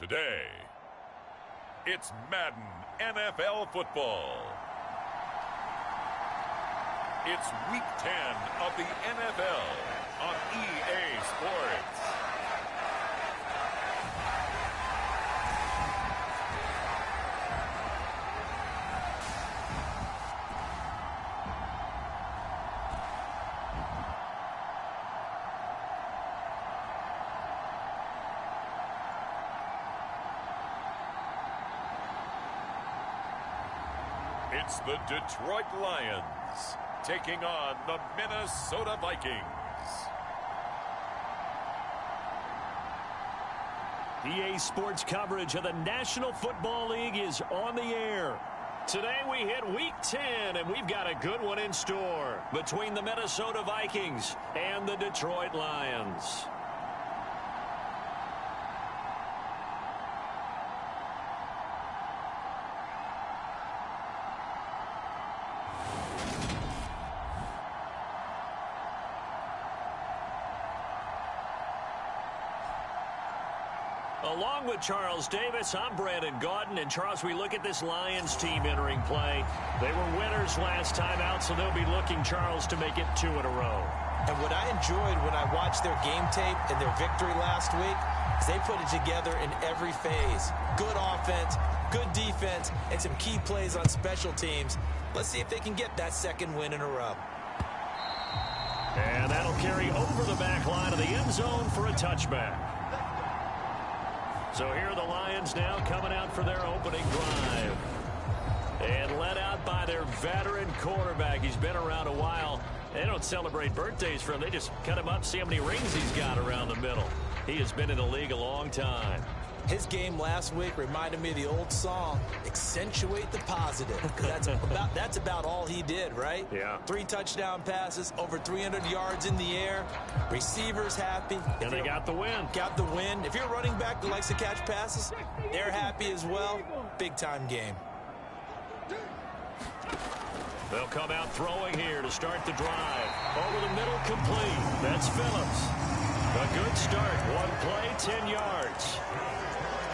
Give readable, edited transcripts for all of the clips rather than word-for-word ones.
Today, it's Madden NFL football. It's Week 10 of the NFL on EA Sports. It's the Detroit Lions taking on the Minnesota Vikings. EA Sports coverage of the National Football League is on the air. Today we hit Week 10, and we've got a good one in store between the Minnesota Vikings and the Detroit Lions. Along with Charles Davis, I'm Brandon Gaudin. And, Charles, we look at this Lions team entering play. They were winners last time out, so they'll be looking, Charles, to make it 2 in a row. And what I enjoyed when I watched their game tape and their victory last week is they put it together in every phase. Good offense, good defense, and some key plays on special teams. Let's see if they can get that second win in a row. And that'll carry over the back line of the end zone for a touchback. So here are the Lions now coming out for their opening drive. And led out by their veteran quarterback. He's been around a while. They don't celebrate birthdays for him. They just cut him up, see how many rings he's got around the middle. He has been in the league a long time. His game last week reminded me of the old song, Accentuate the Positive. That's about all he did, right? Yeah. 3 touchdown passes, over 300 yards in the air. Receivers happy. And they got the win. Got the win. If you're a running back that likes to catch passes, they're happy as well. Big-time game. They'll come out throwing here to start the drive. Over the middle, complete. That's Phillips. A good start. 1 play, 10 yards.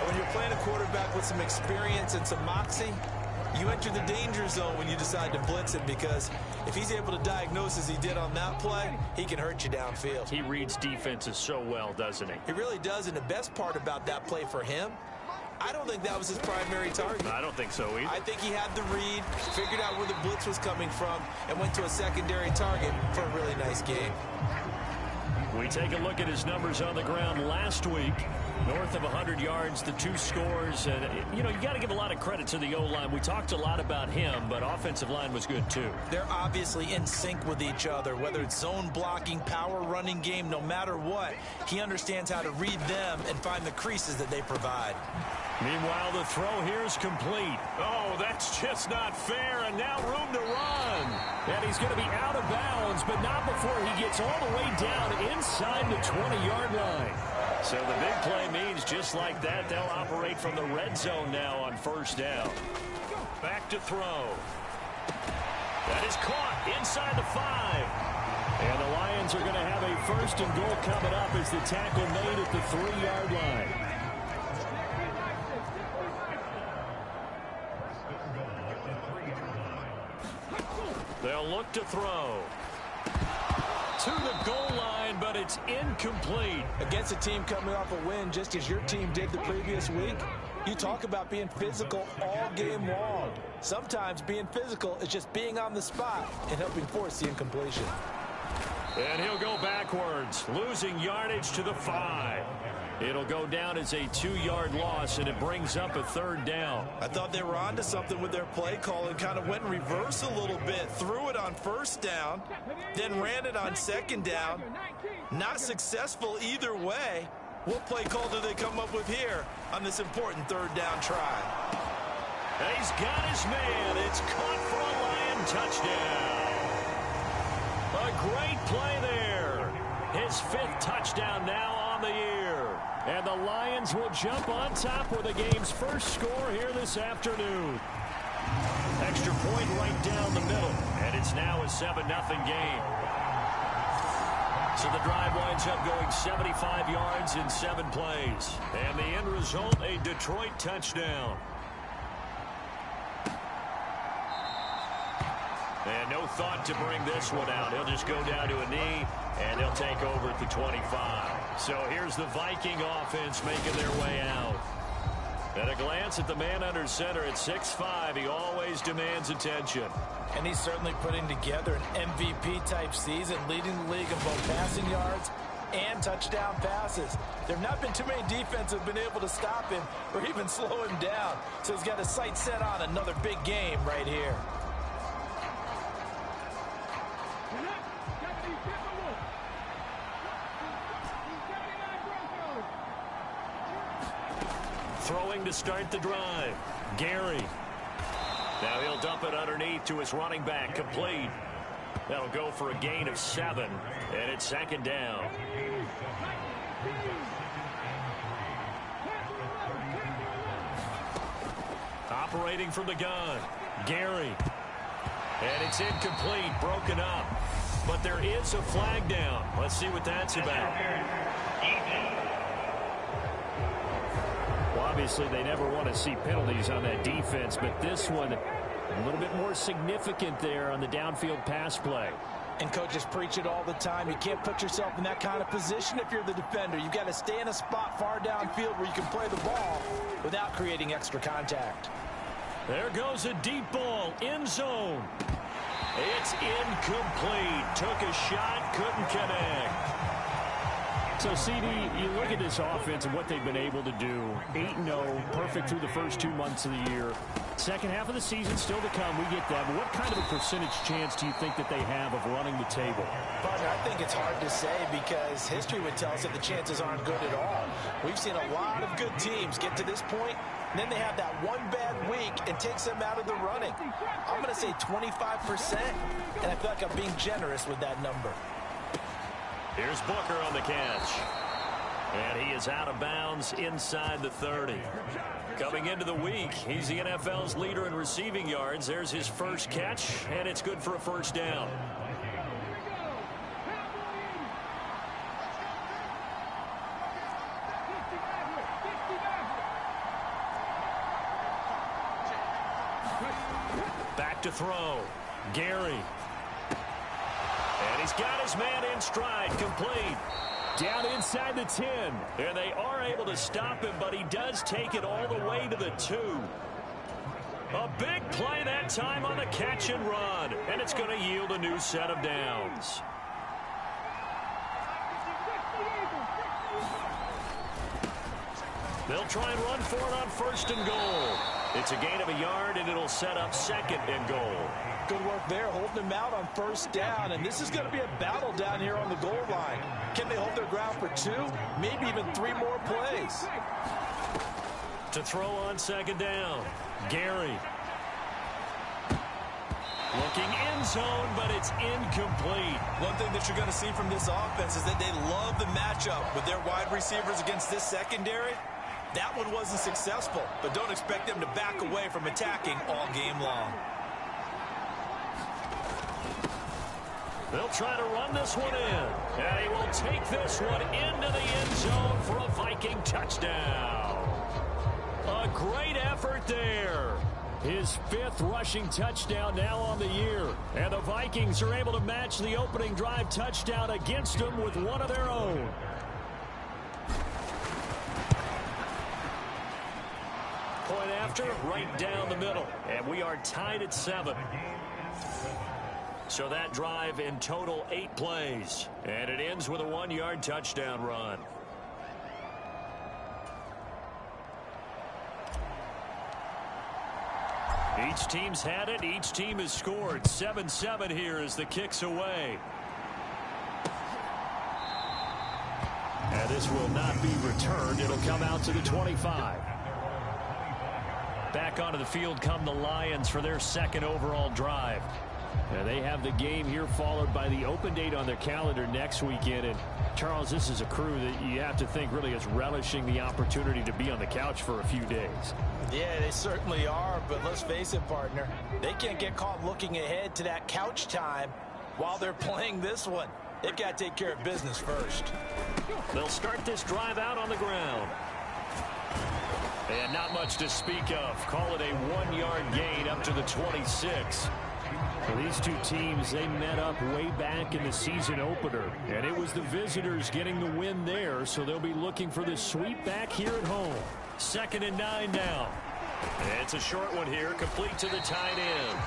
When you're playing a quarterback with some experience and some moxie, you enter the danger zone when you decide to blitz him, because if he's able to diagnose as he did on that play, he can hurt you downfield. He reads defenses so well, doesn't he? He really does, and the best part about that play for him, I don't think that was his primary target. I don't think so either. I think he had the read, figured out where the blitz was coming from, and went to a secondary target for a really nice game. We take a look at his numbers on the ground last week. North of 100 yards, the 2 scores. And, you know, you got to give a lot of credit to the O-line. We talked a lot about him, but offensive line was good too. They're obviously in sync with each other, whether it's zone blocking, power running game, no matter what. He understands how to read them and find the creases that they provide. Meanwhile, the throw here is complete. Oh, that's just not fair, and now room to run. And he's going to be out of bounds, but not before he gets all the way down inside the 20-yard line. So the big play means just like that, they'll operate from the red zone now on first down. Back to throw. That is caught inside the 5. And the Lions are going to have a first and goal coming up as the tackle made at the 3-yard line. They'll look to throw. To the goal line, but it's incomplete. Against a team coming off a win, just as your team did the previous week, you talk about being physical all game long. Sometimes being physical is just being on the spot and helping force the incompletion. And he'll go backwards, losing yardage to the 5. It'll go down as a 2-yard loss, and it brings up a 3rd down. I thought they were onto something with their play call and kind of went in reverse a little bit. Threw it on 1st down, then ran it on 2nd down. Not successful either way. What play call do they come up with here on this important 3rd down try? He's got his man. It's caught for a Lion touchdown. A great play there. His 5th touchdown now on the year. And the Lions will jump on top with the game's first score here this afternoon. Extra point right down the middle. And it's now a 7-0 game. So the drive winds up going 75 yards in 7 plays. And the end result, a Detroit touchdown. And no thought to bring this one out. He'll just go down to a knee, and they'll take over at the 25. So here's the Viking offense making their way out. At a glance at the man under center at 6'5", he always demands attention. And he's certainly putting together an MVP-type season, leading the league in both passing yards and touchdown passes. There have not been too many defenses that have been able to stop him or even slow him down. So he's got his sights set on another big game right here. Throwing to start the drive. Gary. Now he'll dump it underneath to his running back. Complete. That'll go for a gain of 7. And it's 2nd down. Operating from the gun. Gary. And it's incomplete. Broken up. But there is a flag down. Let's see what that's about. Obviously, they never want to see penalties on that defense, but this one a little bit more significant there on the downfield pass play. And coaches preach it all the time. You can't put yourself in that kind of position if you're the defender. You've got to stay in a spot far downfield where you can play the ball without creating extra contact. There goes a deep ball, end zone. It's incomplete. Took a shot, couldn't connect. So, CD, you look at this offense and what they've been able to do. 8-0, perfect through the first 2 months of the year. Second half of the season still to come. We get that. But what kind of a percentage chance do you think that they have of running the table? Partner, I think it's hard to say because history would tell us that the chances aren't good at all. We've seen a lot of good teams get to this point, and then they have that one bad week and takes them out of the running. I'm going to say 25%, and I feel like I'm being generous with that number. Here's Booker on the catch. And he is out of bounds inside the 30. Coming into the week, he's the NFL's leader in receiving yards. There's his first catch, and it's good for a 1st down. Back to throw. Gary. And he's got his man in stride, complete. Down inside the 10. And they are able to stop him, but he does take it all the way to the 2. A big play that time on the catch and run. And it's going to yield a new set of downs. They'll try and run for it on 1st and goal. It's a gain of a yard, and it'll set up 2nd and goal. Good work there, holding them out on 1st down, and this is going to be a battle down here on the goal line. Can they hold their ground for 2, maybe even 3 more plays? To throw on 2nd down, Gary. Looking end zone, but it's incomplete. One thing that you're going to see from this offense is that they love the matchup with their wide receivers against this secondary. That one wasn't successful, but don't expect them to back away from attacking all game long. They'll try to run this one in, and he will take this one into the end zone for a Viking touchdown. A great effort there. His 5th rushing touchdown now on the year, and the Vikings are able to match the opening drive touchdown against them with one of their own. Point after, right down the middle, and we are tied at 7. So that drive in total 8 plays. And it ends with a 1-yard touchdown run. Each team's had it. Each team has scored. 7-7 here as the kick's away. And this will not be returned. It'll come out to the 25. Back onto the field come the Lions for their 2nd overall drive. They have the game here followed by the open date on their calendar next weekend. And Charles, this is a crew that you have to think really is relishing the opportunity to be on the couch for a few days. Yeah, they certainly are, but let's face it, partner. They can't get caught looking ahead to that couch time while they're playing this one. They've got to take care of business first. They'll start this drive out on the ground. And not much to speak of. Call it a 1-yard gain up to the 26. Well, these two teams, they met up way back in the season opener. And it was the visitors getting the win there, so they'll be looking for the sweep back here at home. 2nd and 9 now. And it's a short one here, complete to the tight end.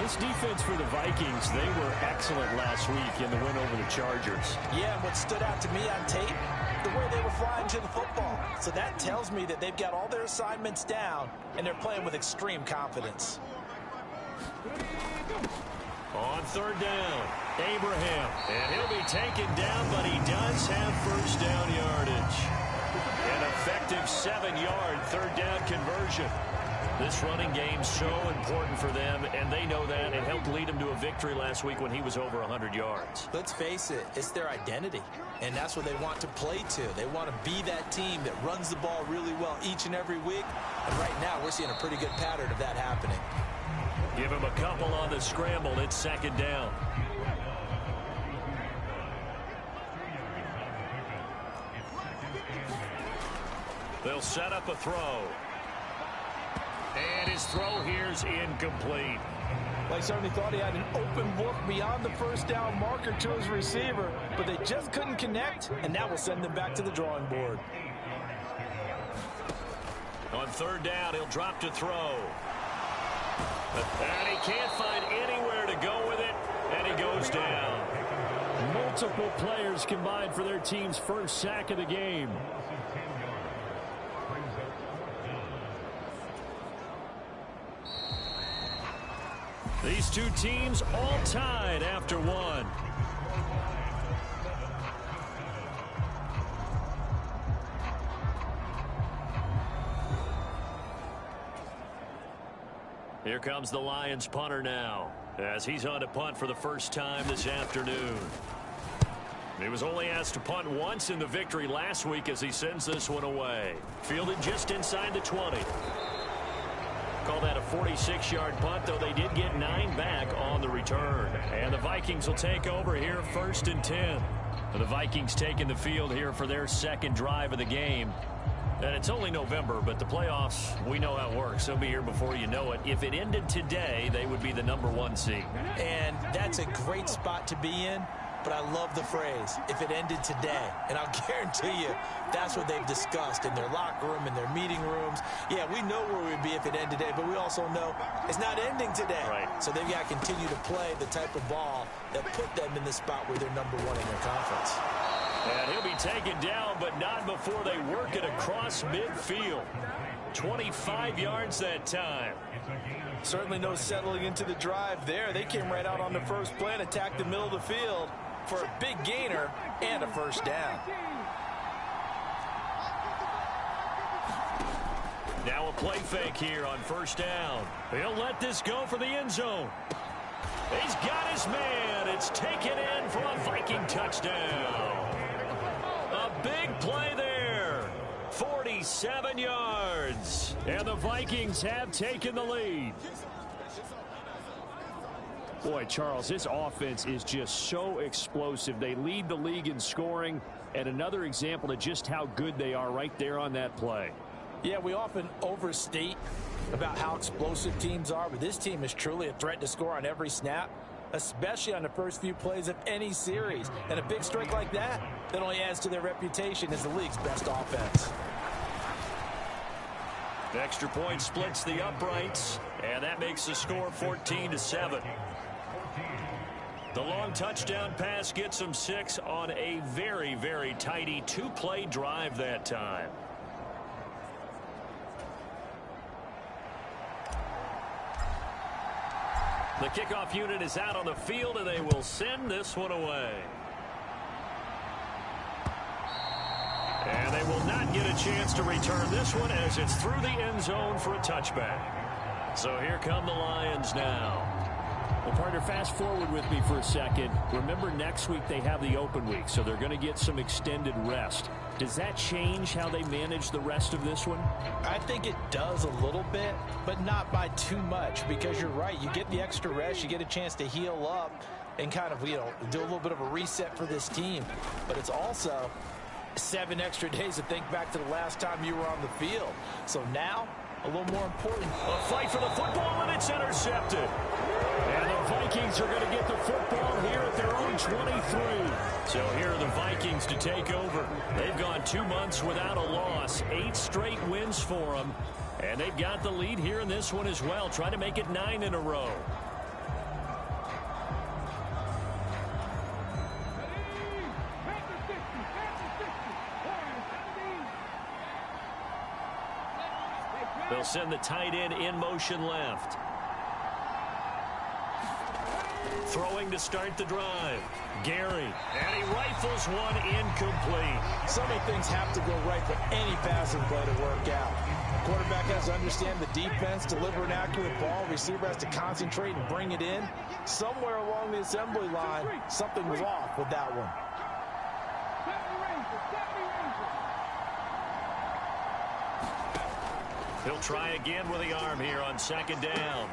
This defense for the Vikings, they were excellent last week in the win over the Chargers. Yeah, and what stood out to me on tape, the way they were flying to the football. So that tells me that they've got all their assignments down, and they're playing with extreme confidence. On 3rd down, Abraham. And he'll be taken down, but he does have first down yardage. An effective 7-yard 3rd down conversion. This running game's so important for them, and they know that. It helped lead them to a victory last week when he was over 100 yards. Let's face it, it's their identity, and that's what they want to play to. They want to be that team that runs the ball really well each and every week, and right now we're seeing a pretty good pattern of that happening. Give him a couple on the scramble. It's 2nd down. They'll set up a throw. And his throw here's incomplete. Well, he certainly thought he had an open look beyond the first down marker to his receiver, but they just couldn't connect, and that will send them back to the drawing board. On 3rd down, he'll drop to throw. And he can't find anywhere to go with it, and he goes down. Multiple players combined for their team's first sack of the game. These two teams all tied after one. Here comes the Lions punter now, as he's on to punt for the first time this afternoon. He was only asked to punt once in the victory last week as he sends this one away. Fielded just inside the 20. Call that a 46-yard punt, though they did get 9 back on the return. And the Vikings will take over here 1st and 10. The Vikings taking the field here for their 2nd drive of the game. And it's only November, but the playoffs, we know how it works. They'll be here before you know it. If it ended today, they would be the #1 seed. And that's a great spot to be in. But I love the phrase, if it ended today. And I'll guarantee you, that's what they've discussed in their locker room, in their meeting rooms. Yeah, we know where we'd be if it ended today, but we also know it's not ending today. Right. So they've got to continue to play the type of ball that put them in the spot where they're #1 in their conference. And he'll be taken down, but not before they work it across midfield. 25 yards that time. Certainly no settling into the drive there. They came right out on the first play and attacked the middle of the field for a big gainer and a first down. Now a play fake here on 1st down. He'll let this go for the end zone. He's got his man. It's taken in for a Viking touchdown. A big play there. 47 yards. And the Vikings have taken the lead. Boy, Charles, this offense is just so explosive. They lead the league in scoring, and another example of just how good they are right there on that play. Yeah, we often overstate about how explosive teams are, but this team is truly a threat to score on every snap, especially on the first few plays of any series. And a big strike like that only adds to their reputation as the league's best offense. The extra point splits the uprights, and that makes the score 14-7. The long touchdown pass gets them 6 on a very, very tidy 2-play drive that time. The kickoff unit is out on the field, and they will send this one away. And they will not get a chance to return this one as it's through the end zone for a touchback. So here come the Lions now. Well, partner, fast forward with me for a second. Remember, next week they have the open week, so they're going to get some extended rest. Does that change how they manage the rest of this one? I think it does a little bit, but not by too much, because you're right. You get the extra rest. You get a chance to heal up. and kind of, do a little bit of a reset for this team. But it's also 7 extra days to think back to the last time you were on the field. So now, a little more important. A fight for the football, and it's intercepted. And the Vikings are going to get the football here at their own 23. So here are the Vikings to take over. They've gone 2 months without a loss, 8 straight wins for them. And they've got the lead here in this one as well, trying to make it 9 in a row. They'll send the tight end in motion left. Throwing to start the drive. Gary, and he rifles one incomplete. So many things have to go right for any passing play to work out. Quarterback has to understand the defense, deliver an accurate ball. Receiver has to concentrate and bring it in. Somewhere along the assembly line, something was off with that one. He'll try again with the arm here on second down.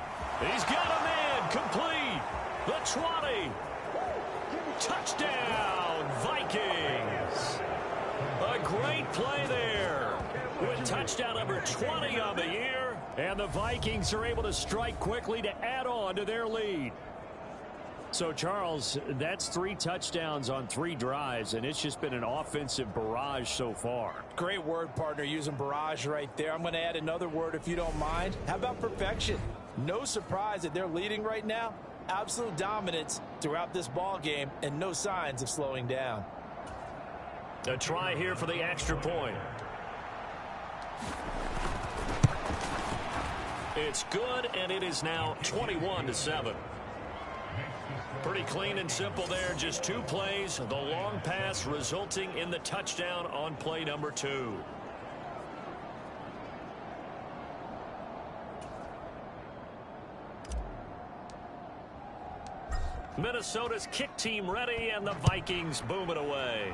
He's got a man complete. The 20. Touchdown, Vikings. A great play there with touchdown number 20 on the year. And the Vikings are able to strike quickly to add on to their lead. So, Charles, that's 3 touchdowns on 3 drives, and it's just been an offensive barrage so far. Great word, partner, using barrage right there. I'm going to add another word if you don't mind. How about perfection? No surprise that they're leading right now. Absolute dominance throughout this ball game and no signs of slowing down. A try here for the extra point. It's good, and it is now 21-7. Pretty clean and simple there. Just 2 plays. The long pass resulting in the touchdown on play number 2. Minnesota's kick team ready, and the Vikings boom it away.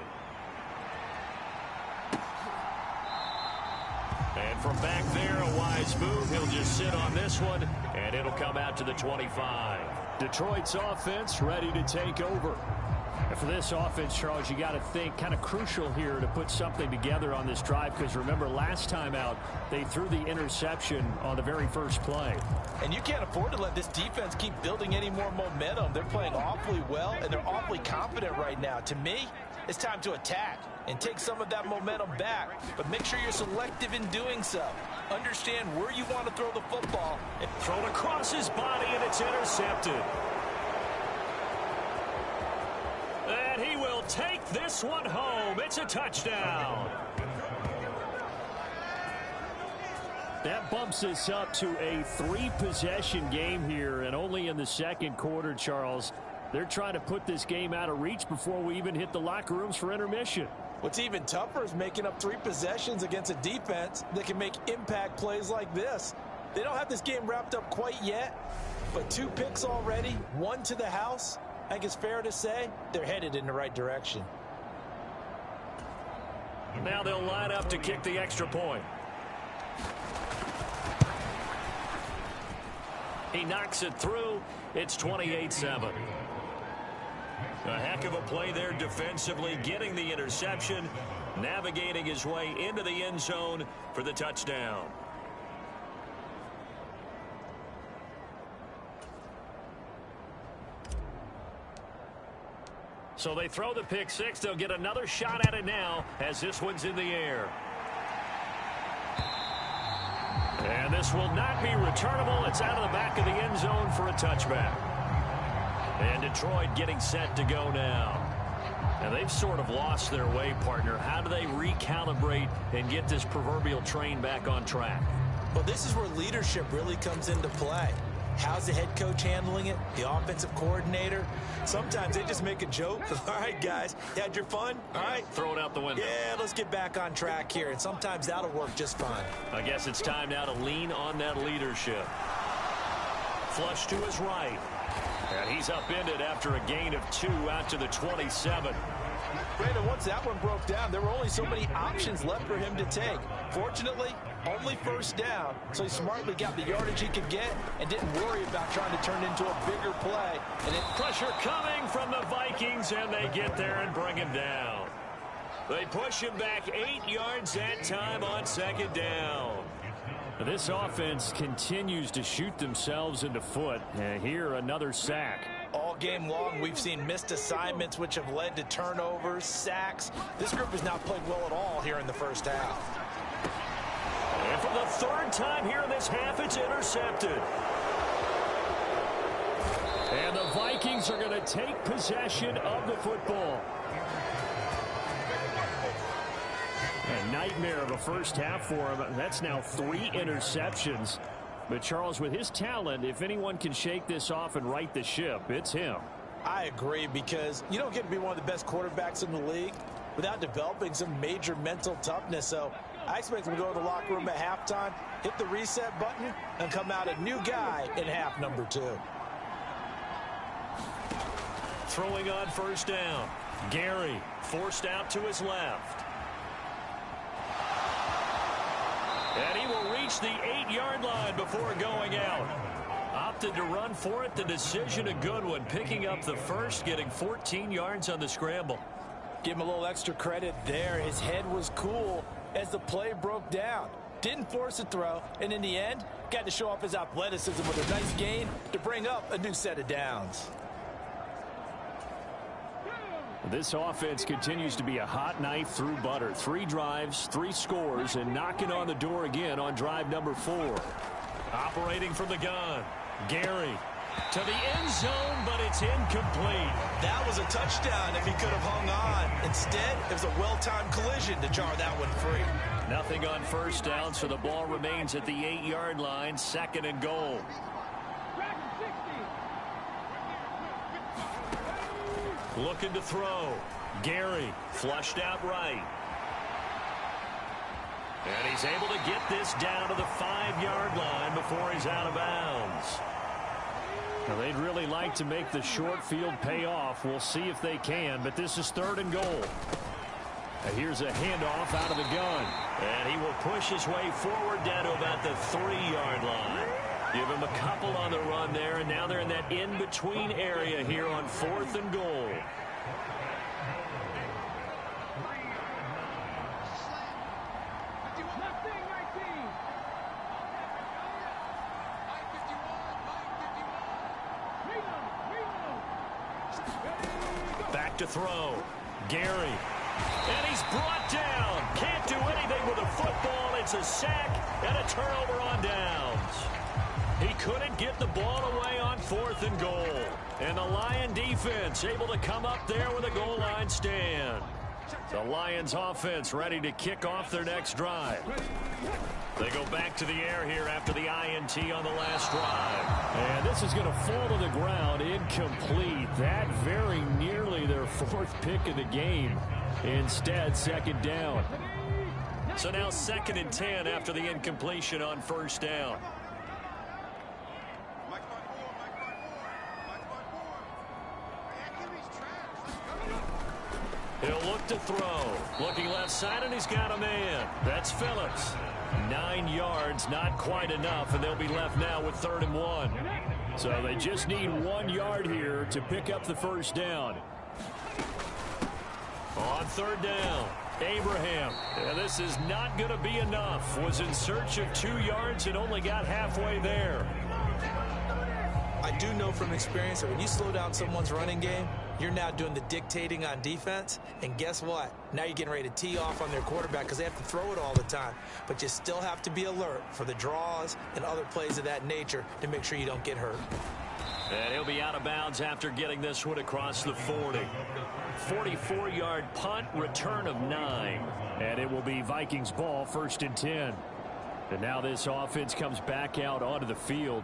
And from back there, a wise move. He'll just sit on this one, and it'll come out to the 25. Detroit's offense ready to take over. And for this offense, Charles, you got to think kind of crucial here to put something together on this drive, because remember last time out they threw the interception on the very first play. And you can't afford to let this defense keep building any more momentum. They're playing awfully well, and they're awfully confident right now. To me, it's time to attack and take some of that momentum back, but make sure you're selective in doing so. Understand where you want to throw the football. Thrown across his body, and it's intercepted. And he will take this one home. It's a touchdown. That bumps us up to a 3-possession game here, and only in the second quarter, Charles. They're trying to put this game out of reach before we even hit the locker rooms for intermission. What's even tougher is making up 3 possessions against a defense that can make impact plays like this. They don't have this game wrapped up quite yet, but 2 picks already, 1 to the house. I think it's fair to say they're headed in the right direction. Now they'll line up to kick the extra point. He knocks it through. It's 28-7. A heck of a play there defensively, getting the interception, navigating his way into the end zone for the touchdown. So they throw the pick 6. They'll get another shot at it now as this one's in the air. And this will not be returnable. It's out of the back of the end zone for a touchback. And Detroit getting set to go now. And they've sort of lost their way, partner. How do they recalibrate and get this proverbial train back on track? Well, this is where leadership really comes into play. How's the head coach handling it? The offensive coordinator? Sometimes they just make a joke. All right, guys, you had your fun? All right. Throw it out the window. Yeah, let's get back on track here. And sometimes that'll work just fine. I guess it's time now to lean on that leadership. Flush to his right. And he's upended after a gain of 2 out to the 27. Brandon, once that one broke down, there were only so many options left for him to take. Fortunately, Only first down, so he smartly got the yardage he could get and didn't worry about trying to turn it into a bigger play. And pressure coming from the Vikings, and they get there and bring him down. They push him back 8 yards that time on second down. This offense continues to shoot themselves in the foot. Here, another sack. All game long, we've seen missed assignments, which have led to turnovers, sacks. This group has not played well at all here in the first half. And for the third time here in this half, it's intercepted. And the Vikings are going to take possession of the football. A nightmare of a first half for him. That's now 3 interceptions. But Charles, with his talent, if anyone can shake this off and right the ship, it's him. I agree, because you don't get to be one of the best quarterbacks in the league without developing some major mental toughness. So I expect him to go to the locker room at halftime, hit the reset button, and come out a new guy in half number 2. Throwing on first down. Gary forced out to his left. And he will reach the 8-yard line before going out. Opted to run for it. The decision a good one. Picking up the first, getting 14 yards on the scramble. Give him a little extra credit there. His head was cool as the play broke down. Didn't force a throw, and in the end, got to show off his athleticism with a nice gain to bring up a new set of downs. This offense continues to be a hot knife through butter. 3 drives, 3 scores, and knocking on the door again on drive number 4. Operating from the gun. Gary to the end zone, but it's incomplete. That was a touchdown if he could have hung on. Instead, it was a well-timed collision to jar that one free. Nothing on first down, so the ball remains at the 8-yard line, 2nd and goal. Looking to throw. Gary flushed out right. And he's able to get this down to the 5-yard line before he's out of bounds. Now, they'd really like to make the short field pay off. We'll see if they can, but this is 3rd and goal. Now, here's a handoff out of the gun. And he will push his way forward down to about the 3-yard line. Give him a couple on the run there, and now they're in that in-between area here on 4th and goal. Back to throw. Gary. And he's brought down. Can't do anything with a football. It's a sack and a turnover on downs. He couldn't get the ball away on 4th and goal. And the Lion defense able to come up there with a goal line stand. The Lions offense ready to kick off their next drive. They go back to the air here after the INT on the last drive. And this is going to fall to the ground incomplete. That very nearly their 4th pick of the game. Instead, 2nd down. So now 2nd and 10 after the incompletion on first down. He'll look to throw. Looking left side, and he's got a man. That's Phillips. 9 yards, not quite enough, and they'll be left now with 3rd and 1. So they just need 1 yard here to pick up the first down. On 3rd down, Abraham. And this is not going to be enough. Was in search of 2 yards and only got halfway there. I do know from experience that when you slow down someone's running game, you're now doing the dictating on defense. And guess what? Now you're getting ready to tee off on their quarterback because they have to throw it all the time. But you still have to be alert for the draws and other plays of that nature to make sure you don't get hurt. And he'll be out of bounds after getting this one across the 40. 44-yard punt, return of 9. And it will be Vikings ball, 1st and 10. And now this offense comes back out onto the field.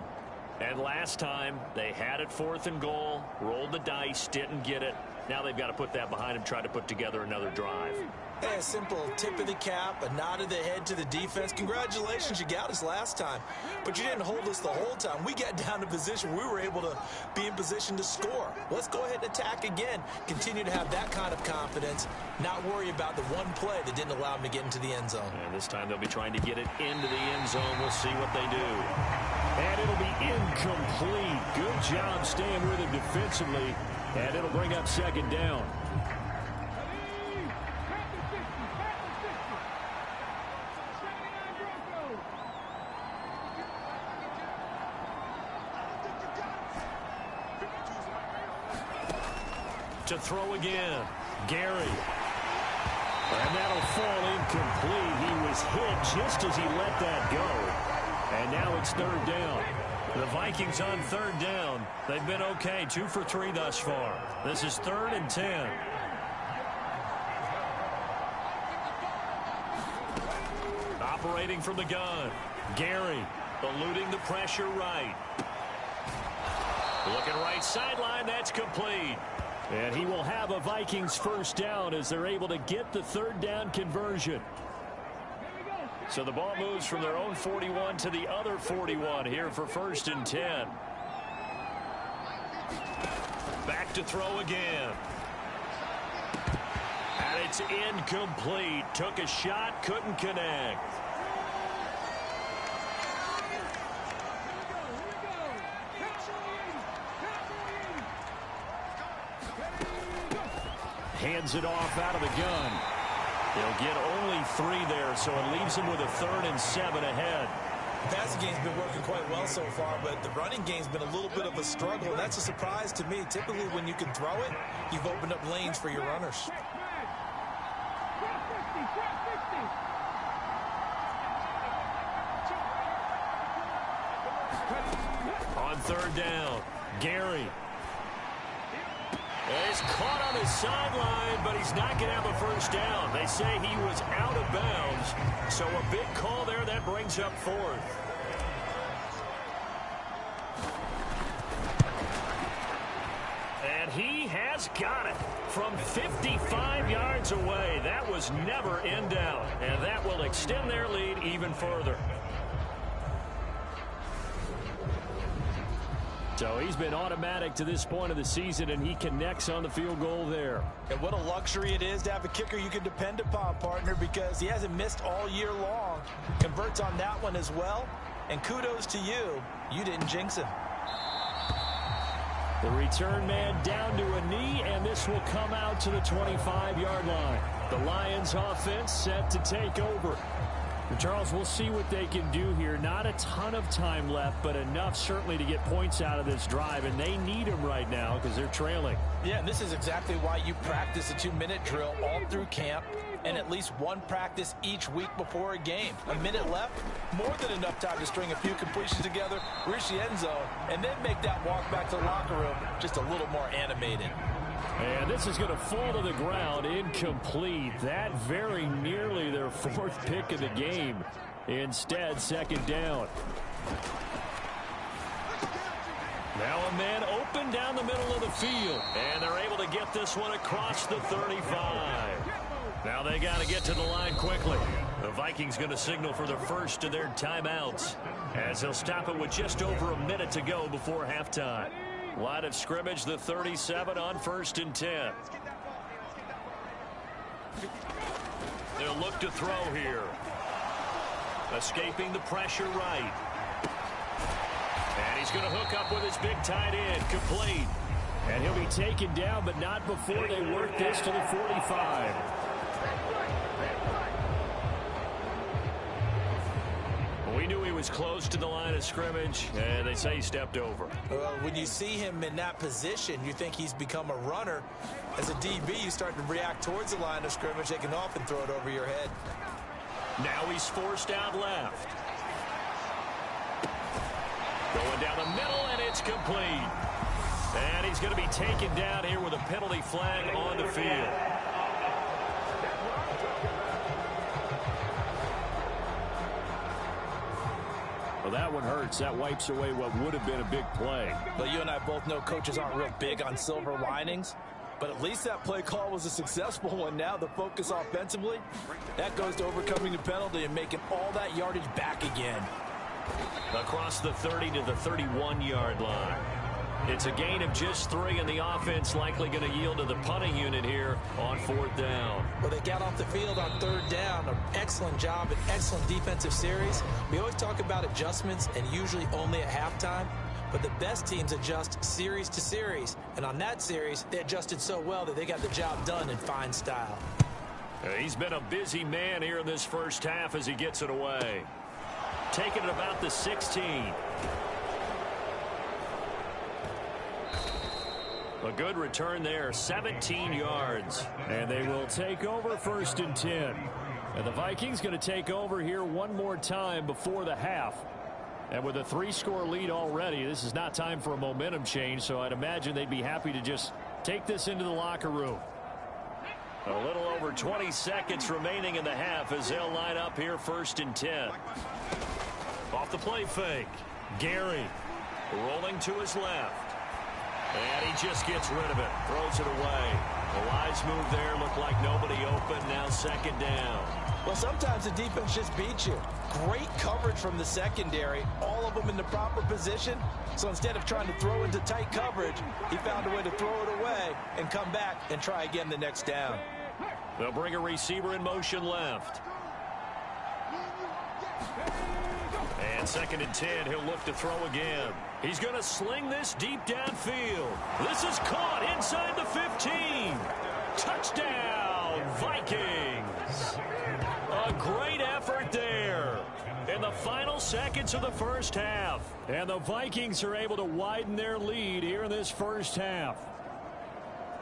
And last time, they had it 4th and goal, rolled the dice, didn't get it. Now they've got to put that behind them, try to put together another drive. Hey, a simple tip of the cap, a nod of the head to the defense. Congratulations, you got us last time. But you didn't hold us the whole time. We got down to position. We were able to be in position to score. Let's go ahead and attack again. Continue to have that kind of confidence, not worry about the one play that didn't allow them to get into the end zone. And this time they'll be trying to get it into the end zone. We'll see what they do. And it'll be incomplete. Good job staying with him defensively. And it'll bring up 2nd down. To throw again, Gary. And that'll fall incomplete. He was hit just as he let that go. And now it's 3rd down. The Vikings on 3rd down. They've been okay, 2 for 3 thus far. This is 3rd and 10. Operating from the gun, Gary eluding the pressure right. Looking right sideline, that's complete. And he will have a Vikings 1st down as they're able to get the 3rd down conversion. So the ball moves from their own 41 to the other 41 here for 1st and 10. Back to throw again. And it's incomplete. Took a shot, couldn't connect. Hands it off out of the gun. They'll get only 3 there, so it leaves them with a 3rd and 7 ahead. The passing game's been working quite well so far, but the running game's been a little bit of a struggle, and that's a surprise to me. Typically, when you can throw it, you've opened up lanes for your runners. On 3rd down, Gary. He's caught on his sideline, but he's not going to have a 1st down. They say he was out of bounds, so a big call there that brings up 4th. And he has got it from 55 yards away. That was never in doubt, and that will extend their lead even further. So he's been automatic to this point of the season, and he connects on the field goal there. And what a luxury it is to have a kicker you can depend upon, partner, because he hasn't missed all year long. Converts on that one as well. And kudos to you. You didn't jinx him. The return man down to a knee, and this will come out to the 25-yard line. The Lions offense set to take over. Charles, we'll see what they can do here. Not a ton of time left, but enough certainly to get points out of this drive, and they need them right now because they're trailing. Yeah, and this is exactly why you practice a 2-minute drill all through camp and at least one practice each week before a game. A minute left, more than enough time to string a few completions together, reach the end zone, and then make that walk back to the locker room just a little more animated. And this is going to fall to the ground, incomplete. That very nearly their 4th pick of the game. Instead, 2nd down. Now a man open down the middle of the field. And they're able to get this one across the 35. Now they got to get to the line quickly. The Vikings going to signal for the first of their timeouts, as they'll stop it with just over a minute to go before halftime. Line of scrimmage, the 37 on 1st and 10. They'll look to throw here. Escaping the pressure right. And he's going to hook up with his big tight end, complete. And he'll be taken down, but not before they work this to the 45. We knew he was close to the line of scrimmage, and they say he stepped over. Well, when you see him in that position, you think he's become a runner. As a DB, you start to react towards the line of scrimmage. They can often throw it over your head. Now he's forced out left. Going down the middle, and it's complete. And he's going to be taken down here with a penalty flag on the field. Well, that one hurts. That wipes away what would have been a big play. But you and I both know coaches aren't real big on silver linings. But at least that play call was a successful one. Now the focus offensively, that goes to overcoming the penalty and making all that yardage back again. Across the 30 to the 31-yard line. It's a gain of just 3, and the offense likely going to yield to the punting unit here on 4th down. Well, they got off the field on 3rd down. An excellent job, an excellent defensive series. We always talk about adjustments, and usually only at halftime. But the best teams adjust series to series. And on that series, they adjusted so well that they got the job done in fine style. He's been a busy man here in this first half as he gets it away. Taking it about the 16. A good return there, 17 yards. And they will take over 1st and 10. And the Vikings going to take over here one more time before the half. And with a 3-score lead already, this is not time for a momentum change, so I'd imagine they'd be happy to just take this into the locker room. A little over 20 seconds remaining in the half as they'll line up here 1st and 10. Off the play fake. Gary rolling to his left. And he just gets rid of it. Throws it away. A wise move there. Looked like nobody open. Now 2nd down. Well, sometimes the defense just beats you. Great coverage from the secondary. All of them in the proper position. So instead of trying to throw into tight coverage, he found a way to throw it away and come back and try again the next down. They'll bring a receiver in motion left. And 2nd and 10, he'll look to throw again. He's going to sling this deep downfield. This is caught inside the 15. Touchdown, Vikings. A great effort there in the final seconds of the first half. And the Vikings are able to widen their lead here in this first half.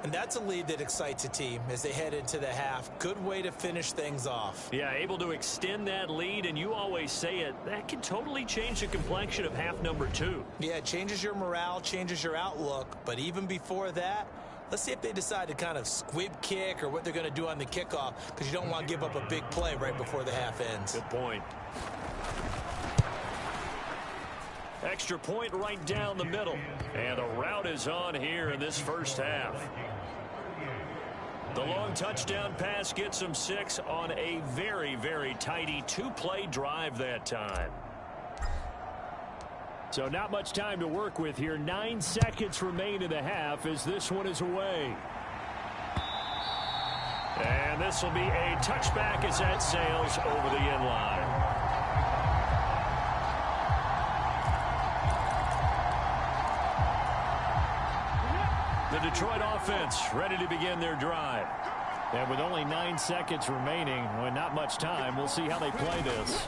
And that's a lead that excites a team as they head into the half. Good way to finish things off. Yeah, able to extend that lead, and you always say it, that can totally change the complexion of half number 2. Yeah, it changes your morale, changes your outlook. But even before that, let's see if they decide to kind of squib kick or what they're going to do on the kickoff, because you don't want to give up a big play right before the half ends. Good point. Extra point right down the middle. And the route is on here in this first half. The long touchdown pass gets them 6 on a very, very tidy 2-play drive that time. So not much time to work with here. 9 seconds remain in the half as this one is away. And this will be a touchback as that sails over the end line. The Detroit offense ready to begin their drive. And with only 9 seconds remaining, well, not much time, we'll see how they play this.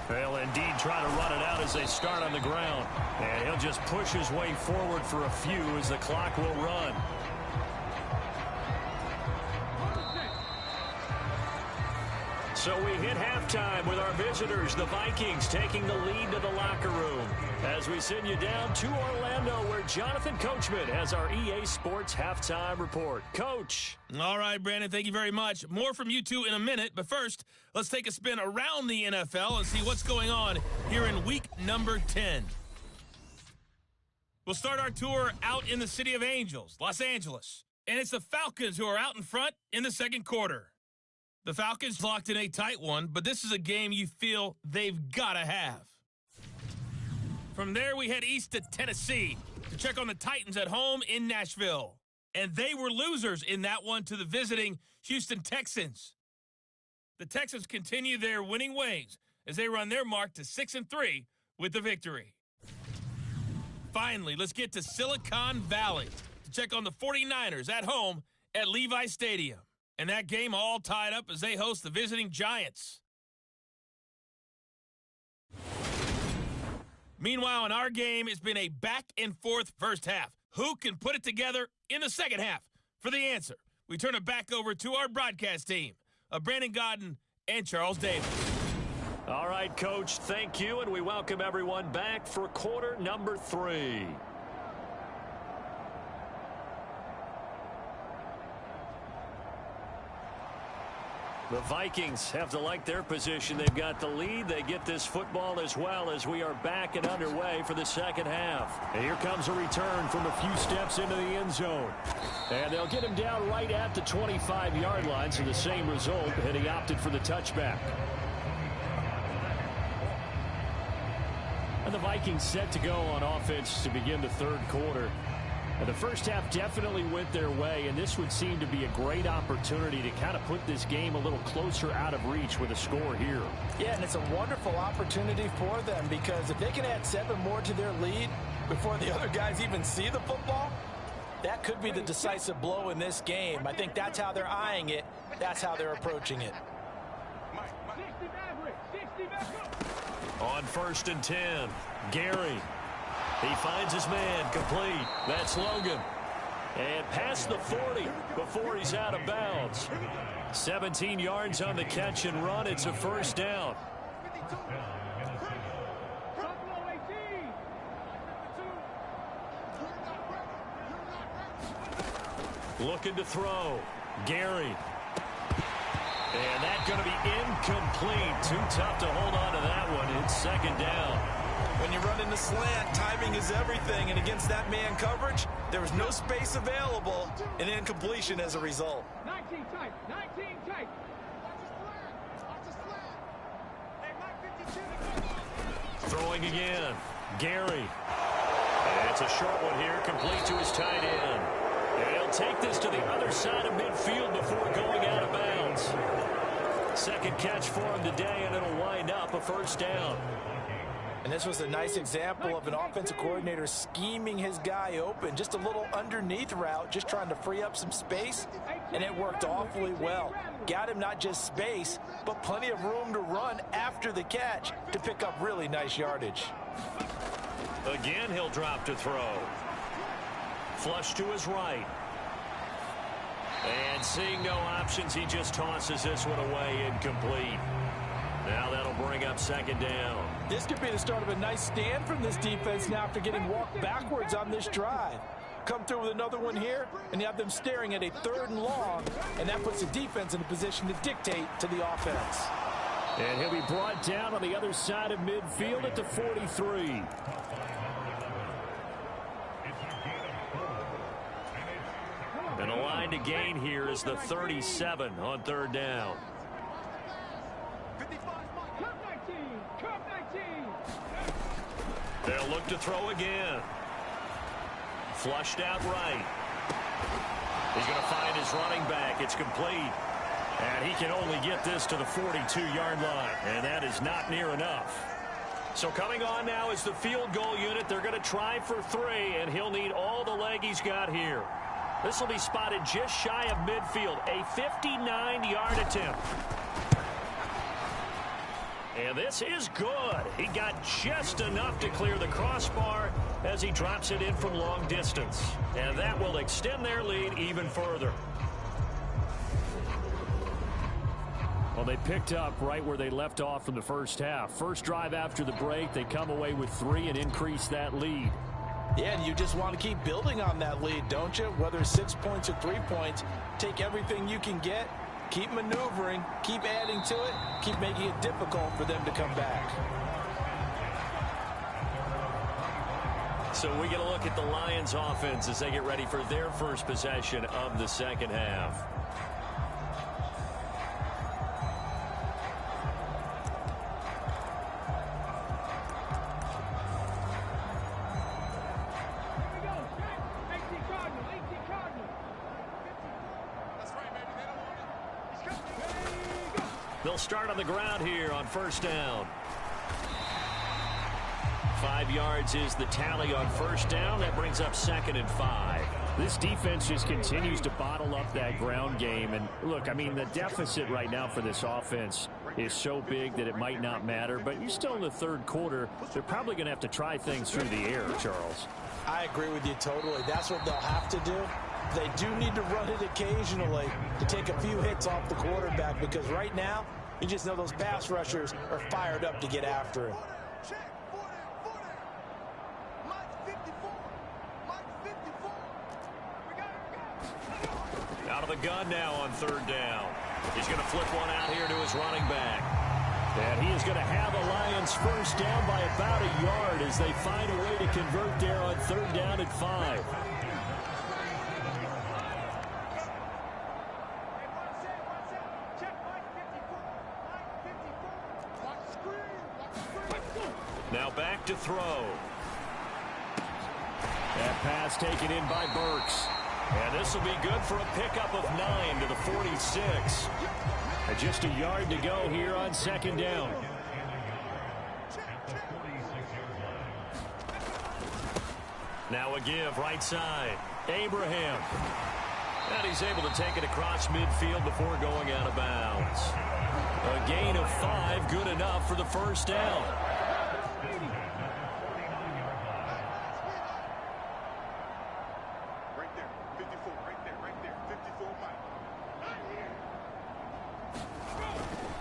They'll indeed try to run it out as they start on the ground. And he'll just push his way forward for a few as the clock will run. So we hit halftime with our visitors, the Vikings, taking the lead to the locker room. As we send you down to Orlando, where Jonathan Coachman has our EA Sports Halftime Report. Coach. All right, Brandon, thank you very much. More from you two in a minute, but first, let's take a spin around the NFL and see what's going on here in week number 10. We'll start our tour out in the City of Angels, Los Angeles. And it's the Falcons who are out in front in the second quarter. The Falcons locked in a tight one, but this is a game you feel they've got to have. From there, we head east to Tennessee to check on the Titans at home in Nashville. And they were losers in that one to the visiting Houston Texans. The Texans continue their winning ways as they run their mark to 6-3 with the victory. Finally, let's get to Silicon Valley to check on the 49ers at home at Levi Stadium. And that game all tied up as they host the visiting Giants. Meanwhile, in our game, it's been a back-and-forth first half. Who can put it together in the second half? For the answer, we turn it back over to our broadcast team of Brandon Godden and Charles Davis. All right, Coach, thank you, and we welcome everyone back for quarter number 3. The Vikings have to like their position. They've got the lead. They get this football as well as we are back and underway for the second half. And here comes a return from a few steps into the end zone. And they'll get him down right at the 25-yard line, so the same result, and he opted for the touchback. And the Vikings set to go on offense to begin the third quarter. And the first half definitely went their way, and this would seem to be a great opportunity to kind of put this game a little closer out of reach with a score here. Yeah, and it's a wonderful opportunity for them, because if they can add 7 more to their lead before the other guys even see the football, that could be the decisive blow in this game. I think that's how they're eyeing it. That's how they're approaching it. On 1st and 10, Gary. He finds his man, complete. That's Logan. And past the 40 before he's out of bounds. 17 yards on the catch and run. It's a first down. Looking to throw. Gary. And that's going to be incomplete. Too tough to hold on to that one. It's second down. When you run in the slant, timing is everything, and against that man coverage, there was no space available, and incompletion as a result. 19 tight, 19 tight. Throwing again, Gary. And it's a short one here, complete to his tight end. And he'll take this to the other side of midfield before going out of bounds. Second catch for him today, and it'll wind up a first down. And this was a nice example of an offensive coordinator scheming his guy open. Just a little underneath route, just trying to free up some space, and it worked awfully well. Got him not just space, but plenty of room to run after the catch to pick up really nice yardage. Again, he'll drop to throw. Flush to his right. And seeing no options, he just tosses this one away, incomplete. Now that'll bring up second down. This could be the start of a nice stand from this defense now after getting walked backwards on this drive. Come through with another one here, and you have them staring at a 3rd and long, and that puts the defense in a position to dictate to the offense. And he'll be brought down on the other side of midfield at the 43. And a line to gain here is the 37 on 3rd down. They'll look to throw again. Flushed out right. He's going to find his running back. It's complete. And he can only get this to the 42-yard line. And that is not near enough. So coming on now is the field goal unit. They're going to try for 3, and he'll need all the leg he's got here. This will be spotted just shy of midfield. A 59-yard attempt. And this is good. He got just enough to clear the crossbar as he drops it in from long distance. And that will extend their lead even further. Well, they picked up right where they left off from the first half. First drive after the break, they come away with 3 and increase that lead. Yeah, and you just want to keep building on that lead, don't you? Whether it's 6 points or 3 points, take everything you can get. Keep maneuvering, keep adding to it, keep making it difficult for them to come back. So we get a look at the Lions offense as they get ready for their first possession of the second half. They'll start on the ground here on first down. 5 yards is the tally on first down. That brings up 2nd and 5. This defense just continues to bottle up that ground game. And look, I mean, the deficit right now for this offense is so big that it might not matter. But you're still in the 3rd quarter. They're probably going to have to try things through the air, Charles. I agree with you totally. That's what they'll have to do. They do need to run it occasionally to take a few hits off the quarterback, because right now, you just know those pass rushers are fired up to get after him. Out of the gun now on 3rd down. He's going to flip one out here to his running back. And he is going to have the Lions first down by about a yard as they find a way to convert there on 3rd down and 5. Now back to throw. That pass taken in by Burks. And this will be good for a pickup of 9 to the 46. And just a yard to go here on 2nd down. Now a give right side. Abraham. And he's able to take it across midfield before going out of bounds. A gain of 5, good enough for the first down.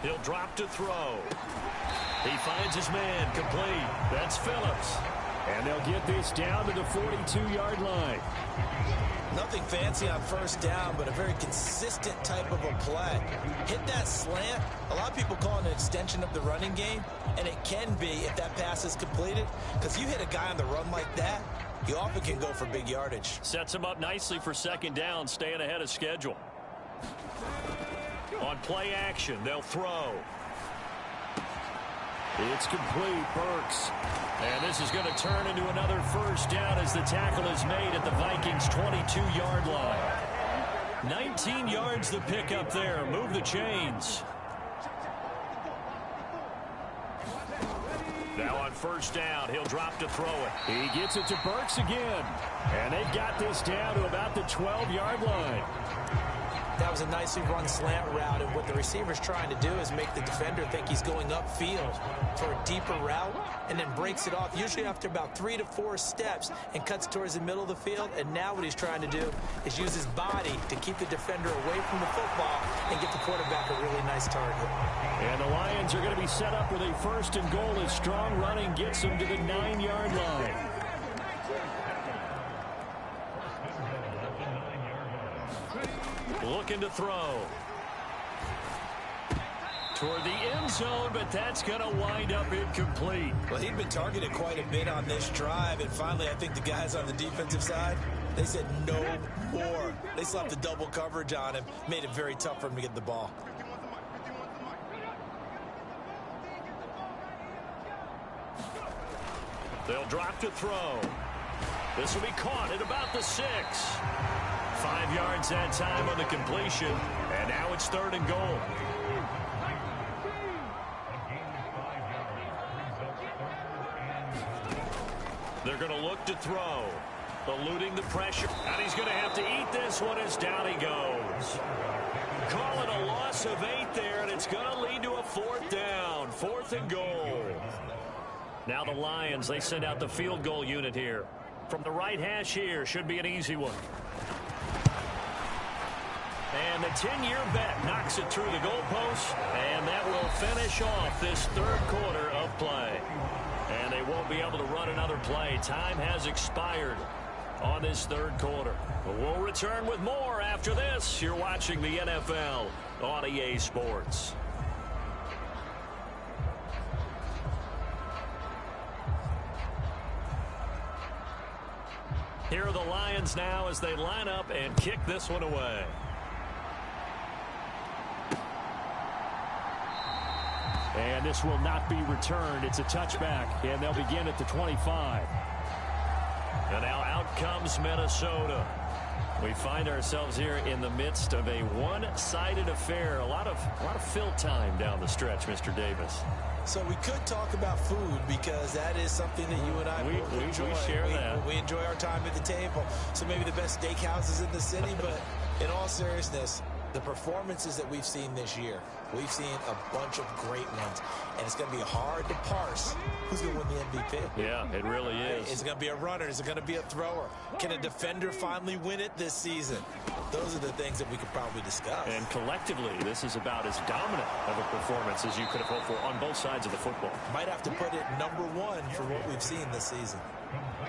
He'll drop to throw. He finds his man complete. That's Phillips. And they'll get this down to the 42-yard line. Nothing fancy on first down, but a very consistent type of a play. Hit that slant. A lot of people call it an extension of the running game, and it can be if that pass is completed, because you hit a guy on the run like that, you often can go for big yardage. Sets him up nicely for 2nd down, staying ahead of schedule. On play action, they'll throw. It's complete, Burks. And this is going to turn into another first down as the tackle is made at the Vikings' 22-yard line. 19 yards the pickup there. Move the chains. Now on first down, he'll drop to throw it. He gets it to Burks again. And they've got this down to about the 12-yard line. That was a nicely run slant route, and what the receiver's trying to do is make the defender think he's going upfield for a deeper route, and then breaks it off, usually after about 3 to 4 steps, and cuts towards the middle of the field. And now what he's trying to do is use his body to keep the defender away from the football and get the quarterback a really nice target. And the Lions are going to be set up with a 1st and goal as strong running gets them to the 9-yard line. Looking to throw. Toward the end zone, but that's going to wind up incomplete. Well, he'd been targeted quite a bit on this drive, and finally I think the guys on the defensive side, they said no more. They slapped the double coverage on him, made it very tough for him to get the ball. They'll drop to throw. This will be caught at about the 6. 5 yards that time on the completion, and now it's 3rd and goal. They're going to look to throw, eluding the pressure, and he's going to have to eat this one as down he goes. Call it a loss of 8 there, and it's going to lead to a 4th down, 4th and goal. Now the Lions, they send out the field goal unit here. From the right hash here, should be an easy one. And the 10-year bet knocks it through the goalpost, and that will finish off this 3rd quarter of play. And they won't be able to run another play. Time has expired on this 3rd quarter. But we'll return with more after this. You're watching the NFL on EA Sports. Here are the Lions now as they line up and kick this one away. And this will not be returned. It's a touchback, and they'll begin at the 25. And now out comes Minnesota. We find ourselves here in the midst of a one-sided affair. A lot of fill time down the stretch, Mr. Davis. So we could talk about food because that is something that you and I enjoy. We share that. We enjoy our time at the table. So maybe the best steakhouses in the city, but in all seriousness, the performances that we've seen this year, We've seen a bunch of great ones, and it's going to be hard to parse who's going to win the MVP. Yeah, it really is. Is it going to be a runner? Is it going to be a thrower? Can a defender finally win it this season? Those are the things that we could probably discuss. And collectively, this is about as dominant of a performance as you could have hoped for on both sides of the football. Might have to put it #1 for what we've seen this season.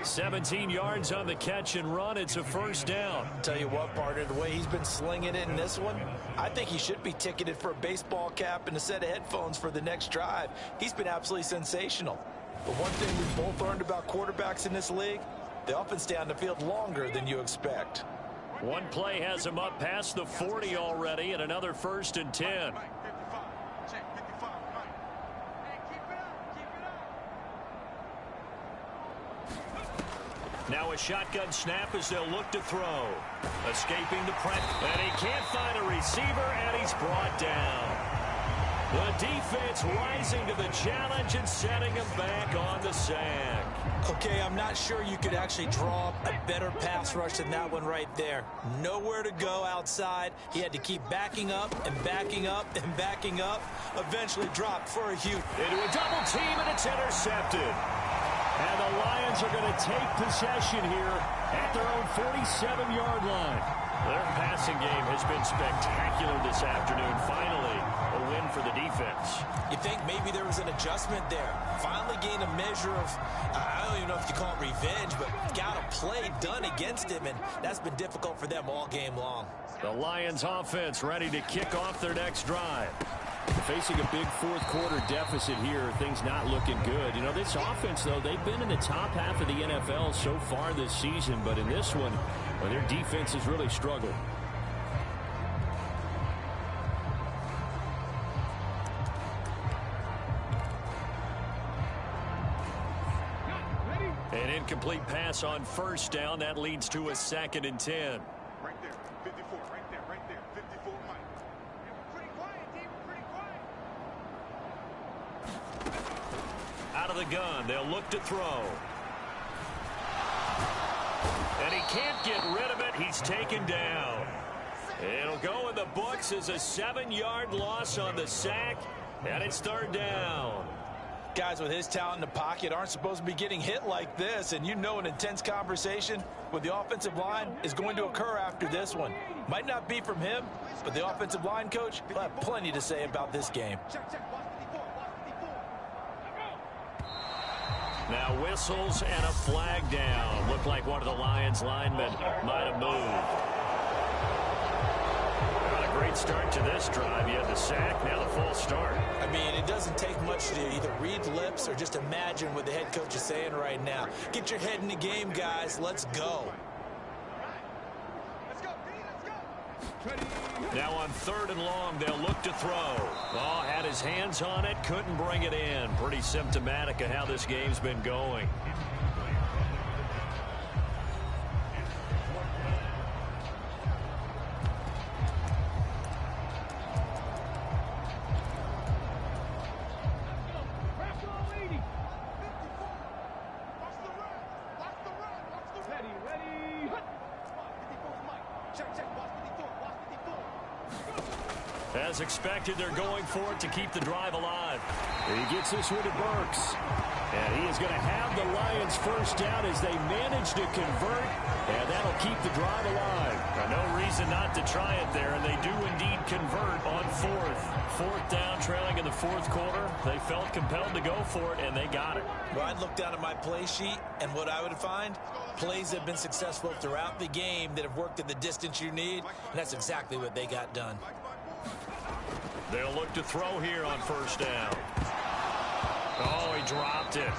17 yards on the catch and run. It's a first down. Tell you what, partner, the way he's been slinging it in this one, I think he should be ticketed for a baseball cap and a set of headphones for the next drive. He's been absolutely sensational. But one thing we've both learned about quarterbacks in this league, they often stay on the field longer than you expect. One play has him up past the 40 already, and another 1st and 10. Now a shotgun snap as they'll look to throw. Escaping the press. And he can't find a receiver, and he's brought down. The defense rising to the challenge and setting him back on the sack. Okay, I'm not sure you could actually draw up a better pass rush than that one right there. Nowhere to go outside. He had to keep backing up and backing up and backing up. Eventually dropped for a huge. Into a double team, and it's intercepted. And the Lions are going to take possession here at their own 47-yard line. Their passing game has been spectacular this afternoon. Finally, a win for the defense. You think maybe there was an adjustment there. Finally gained a measure of, I don't even know if you call it revenge, but got a play done against him, and that's been difficult for them all game long. The Lions offense ready to kick off their next drive. Facing a big fourth-quarter deficit here, things not looking good. You know, this offense, though, they've been in the top half of the NFL so far this season, but in this one, well, their defense has really struggled. An incomplete pass on first down. That leads to a 2nd and 10. Right there, 54, right there, 54, Mike. Pretty quiet, team, pretty quiet. Out of the gun, they'll look to throw. And he can't get rid of it. He's taken down. It'll go in the books as a 7-yard loss on the sack, and it's 3rd down. Guys with his talent in the pocket aren't supposed to be getting hit like this, and you know an intense conversation with the offensive line is going to occur after this one. Might not be from him, but the offensive line coach will have plenty to say about this game. Now whistles and a flag down. Looked like one of the Lions linemen might have moved. Great start to this drive. You had the sack, now the false start. I mean, it doesn't take much to either read lips or just imagine what the head coach is saying right now. Get your head in the game, guys. Let's go. Now on 3rd and long, they'll look to throw. Oh, had his hands on it, couldn't bring it in. Pretty symptomatic of how this game's been going. As expected, they're going for it to keep the drive alive. He gets this one to Burks. And he is going to have the Lions first down as they manage to convert. And that'll keep the drive alive. No reason not to try it there. And they do indeed convert on 4th. 4th down, trailing in the 4th quarter. They felt compelled to go for it, and they got it. Well, I'd look down at my play sheet, and what I would find, plays that have been successful throughout the game that have worked at the distance you need, and that's exactly what they got done. They'll look to throw here on first down. Oh, he dropped it.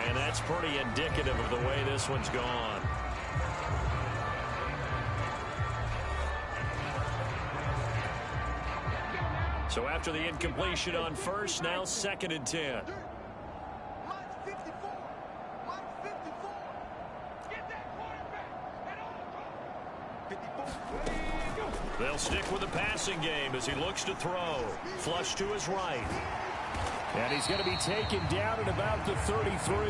And that's pretty indicative of the way this one's gone. So after the incompletion on first, now 2nd and 10. They'll stick with the passing game as he looks to throw. Flush to his right. And he's going to be taken down at about the 33.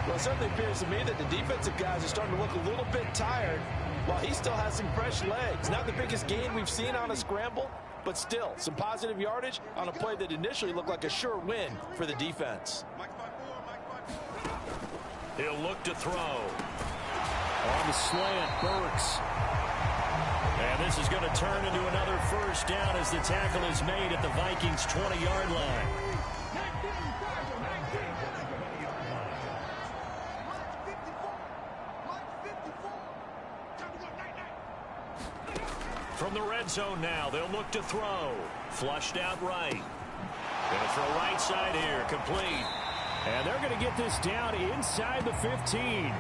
Well, it certainly appears to me that the defensive guys are starting to look a little bit tired while he still has some fresh legs. Not the biggest gain we've seen on a scramble, but still some positive yardage on a play that initially looked like a sure win for the defense. He'll look to throw. On the slant, Burks. And this is going to turn into another first down as the tackle is made at the Vikings' 20-yard line. From the red zone now, they'll look to throw. Flushed out right. Going to throw right side here, complete. And they're going to get this down inside the 15.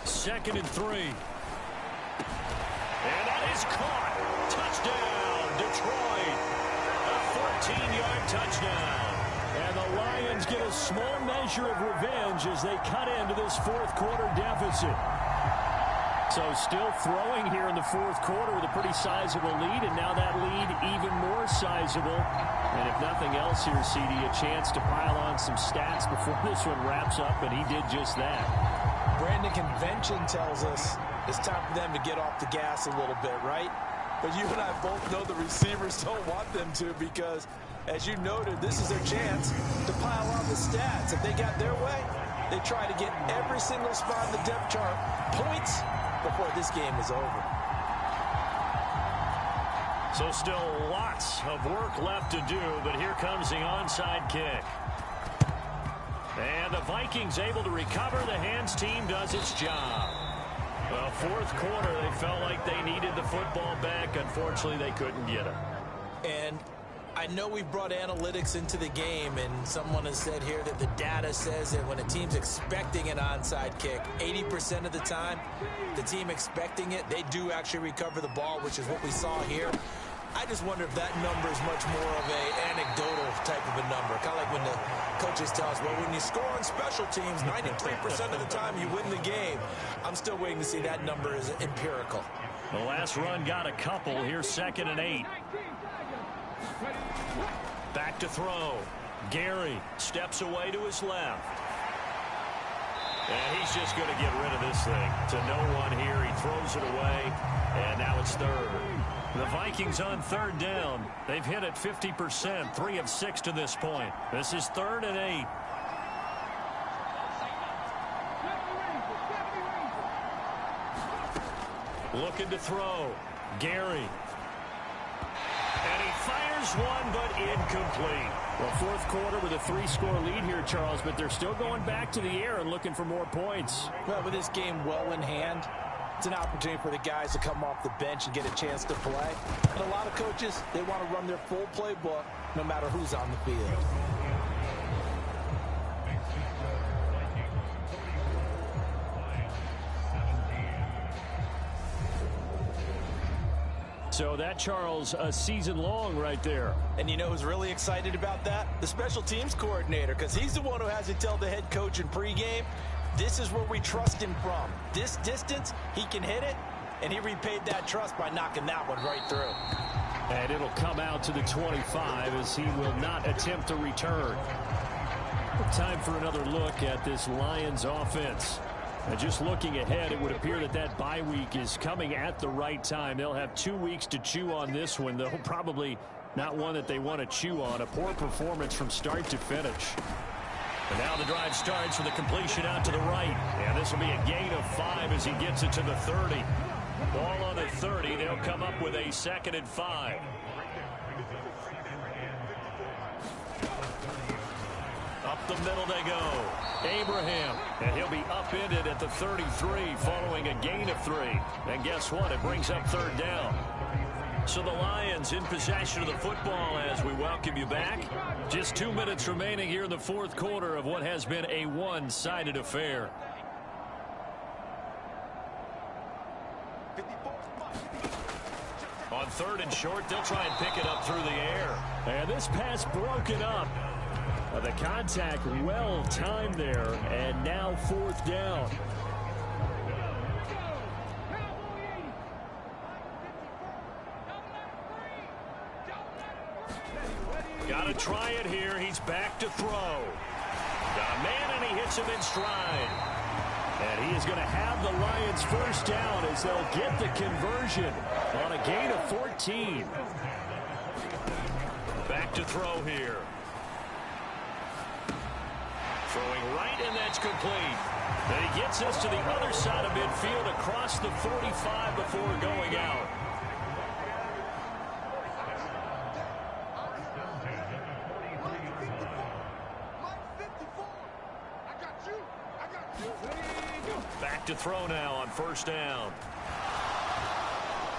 Second and 3. And that is caught. Touchdown, Detroit. A 14-yard touchdown. And the Lions get a small measure of revenge as they cut into this fourth quarter deficit. So still throwing here in the fourth quarter with a pretty sizable lead, and now that lead even more sizable. And if nothing else here, CD, a chance to pile on some stats before this one wraps up, and he did just that. Brandon, convention tells us it's time for them to get off the gas a little bit, right? But you and I both know the receivers don't want them to, because, as you noted, this is their chance to pile on the stats. If they got their way, they try to get every single spot in the depth chart points before this game is over. So still lots of work left to do, but here comes the onside kick. And the Vikings able to recover. The hands team does its job. Well, fourth quarter, they felt like they needed the football back. Unfortunately, they couldn't get it. And I know we've brought analytics into the game, and someone has said here that the data says that when a team's expecting an onside kick, 80% of the time, the team expecting it, they do actually recover the ball, which is what we saw here. I just wonder if that number is much more of a anecdotal type of a number. Kind of like when the coaches tell us, well, when you score on special teams, 93% of the time you win the game. I'm still waiting to see that number is empirical. The last run got a couple. Here's 2nd and 8. Back to throw. Gary steps away to his left. And he's just going to get rid of this thing to no one here. He throws it away, and now it's third. The Vikings on third down. They've hit it 50%, 3 of 6 to this point. This is 3rd and 8. Looking to throw. Gary. And he fires one, but incomplete. Well, fourth quarter with a 3-score lead here, Charles, but they're still going back to the air and looking for more points. Well, with this game well in hand, it's an opportunity for the guys to come off the bench and get a chance to play. And a lot of coaches, they want to run their full playbook no matter who's on the field. So that, Charles, a season long right there. And you know who's really excited about that? The special teams coordinator, because he's the one who has to tell the head coach in pregame, this is where we trust him from. This distance, he can hit it, and he repaid that trust by knocking that one right through. And it'll come out to the 25 as he will not attempt to return. Time for another look at this Lions offense. And just looking ahead, it would appear that that bye week is coming at the right time. They'll have 2 weeks to chew on this one, though probably not one that they want to chew on. A poor performance from start to finish. And now the drive starts with a completion out to the right. And this will be a gain of 5 as he gets it to the 30. Ball on the 30. They'll come up with a 2nd and 5. Up the middle they go. Abraham. And he'll be upended at the 33 following a gain of 3. And guess what? It brings up 3rd down. So the Lions in possession of the football as we welcome you back. Just 2 minutes remaining here in the fourth quarter of what has been a one-sided affair. On 3rd and short, they'll try and pick it up through the air. And this pass broken up. The contact well timed there, and now fourth down. Got to try it here. He's back to throw. Got a man, and he hits him in stride. And he is going to have the Lions first down as they'll get the conversion on a gain of 14. Back to throw here. Throwing right, and that's complete. And he gets us to the other side of midfield across the 45 before going out. Back to throw now on first down.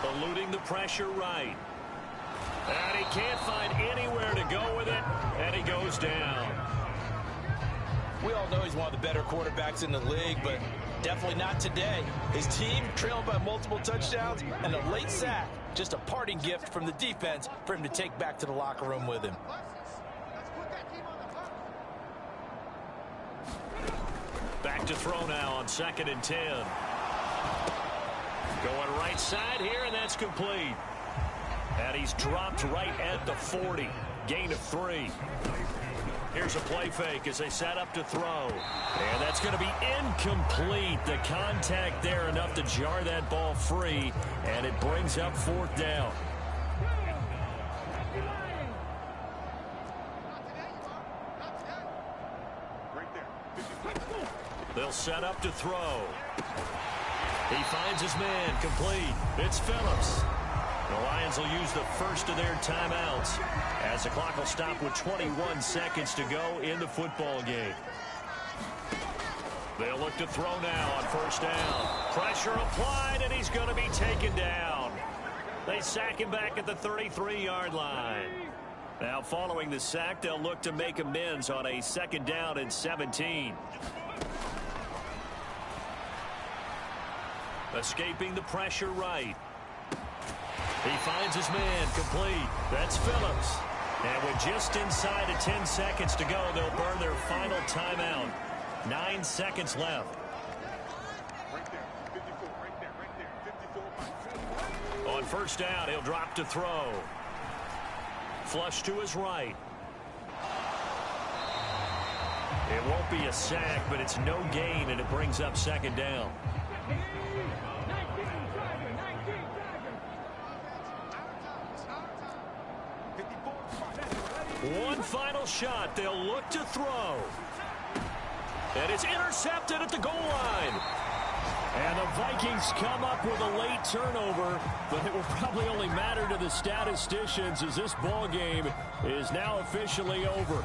Eluding the pressure right. And he can't find anywhere to go with it, and he goes down. We all know he's one of the better quarterbacks in the league, but definitely not today. His team trailed by multiple touchdowns and a late sack. Just a parting gift from the defense for him to take back to the locker room with him. Back to throw now on 2nd and 10. Going right side here, and that's complete. And he's dropped right at the 40. Gain of 3. Here's a play fake as they set up to throw. And that's going to be incomplete. The contact there enough to jar that ball free, and it brings up fourth down. They'll set up to throw. He finds his man, complete. It's Phillips. The Lions will use the first of their timeouts as the clock will stop with 21 seconds to go in the football game. They'll look to throw now on first down. Pressure applied, and he's going to be taken down. They sack him back at the 33-yard line. Now following the sack, they'll look to make amends on a 2nd down and 17. Escaping the pressure right. He finds his man, complete. That's Phillips. And with just inside of 10 seconds to go, they'll burn their final timeout. 9 seconds left. On first down, he'll drop to throw. Flush to his right. It won't be a sack, but it's no gain, and it brings up 2nd down. One final shot. They'll look to throw. And it's intercepted at the goal line. And the Vikings come up with a late turnover, but it will probably only matter to the statisticians as this ball game is now officially over.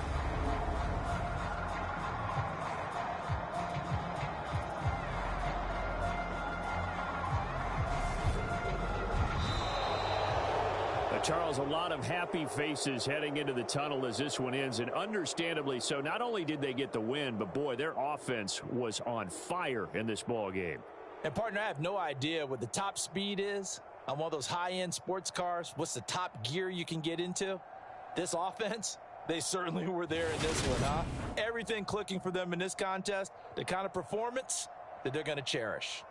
Charles, a lot of happy faces heading into the tunnel as this one ends, and understandably so. Not only did they get the win, but boy, their offense was on fire in this ball game. And partner, I have no idea what the top speed is on one of those high-end sports cars. What's the top gear you can get into? This offense, they certainly were there in this one, huh? Everything clicking for them in this contest, the kind of performance that they're going to cherish.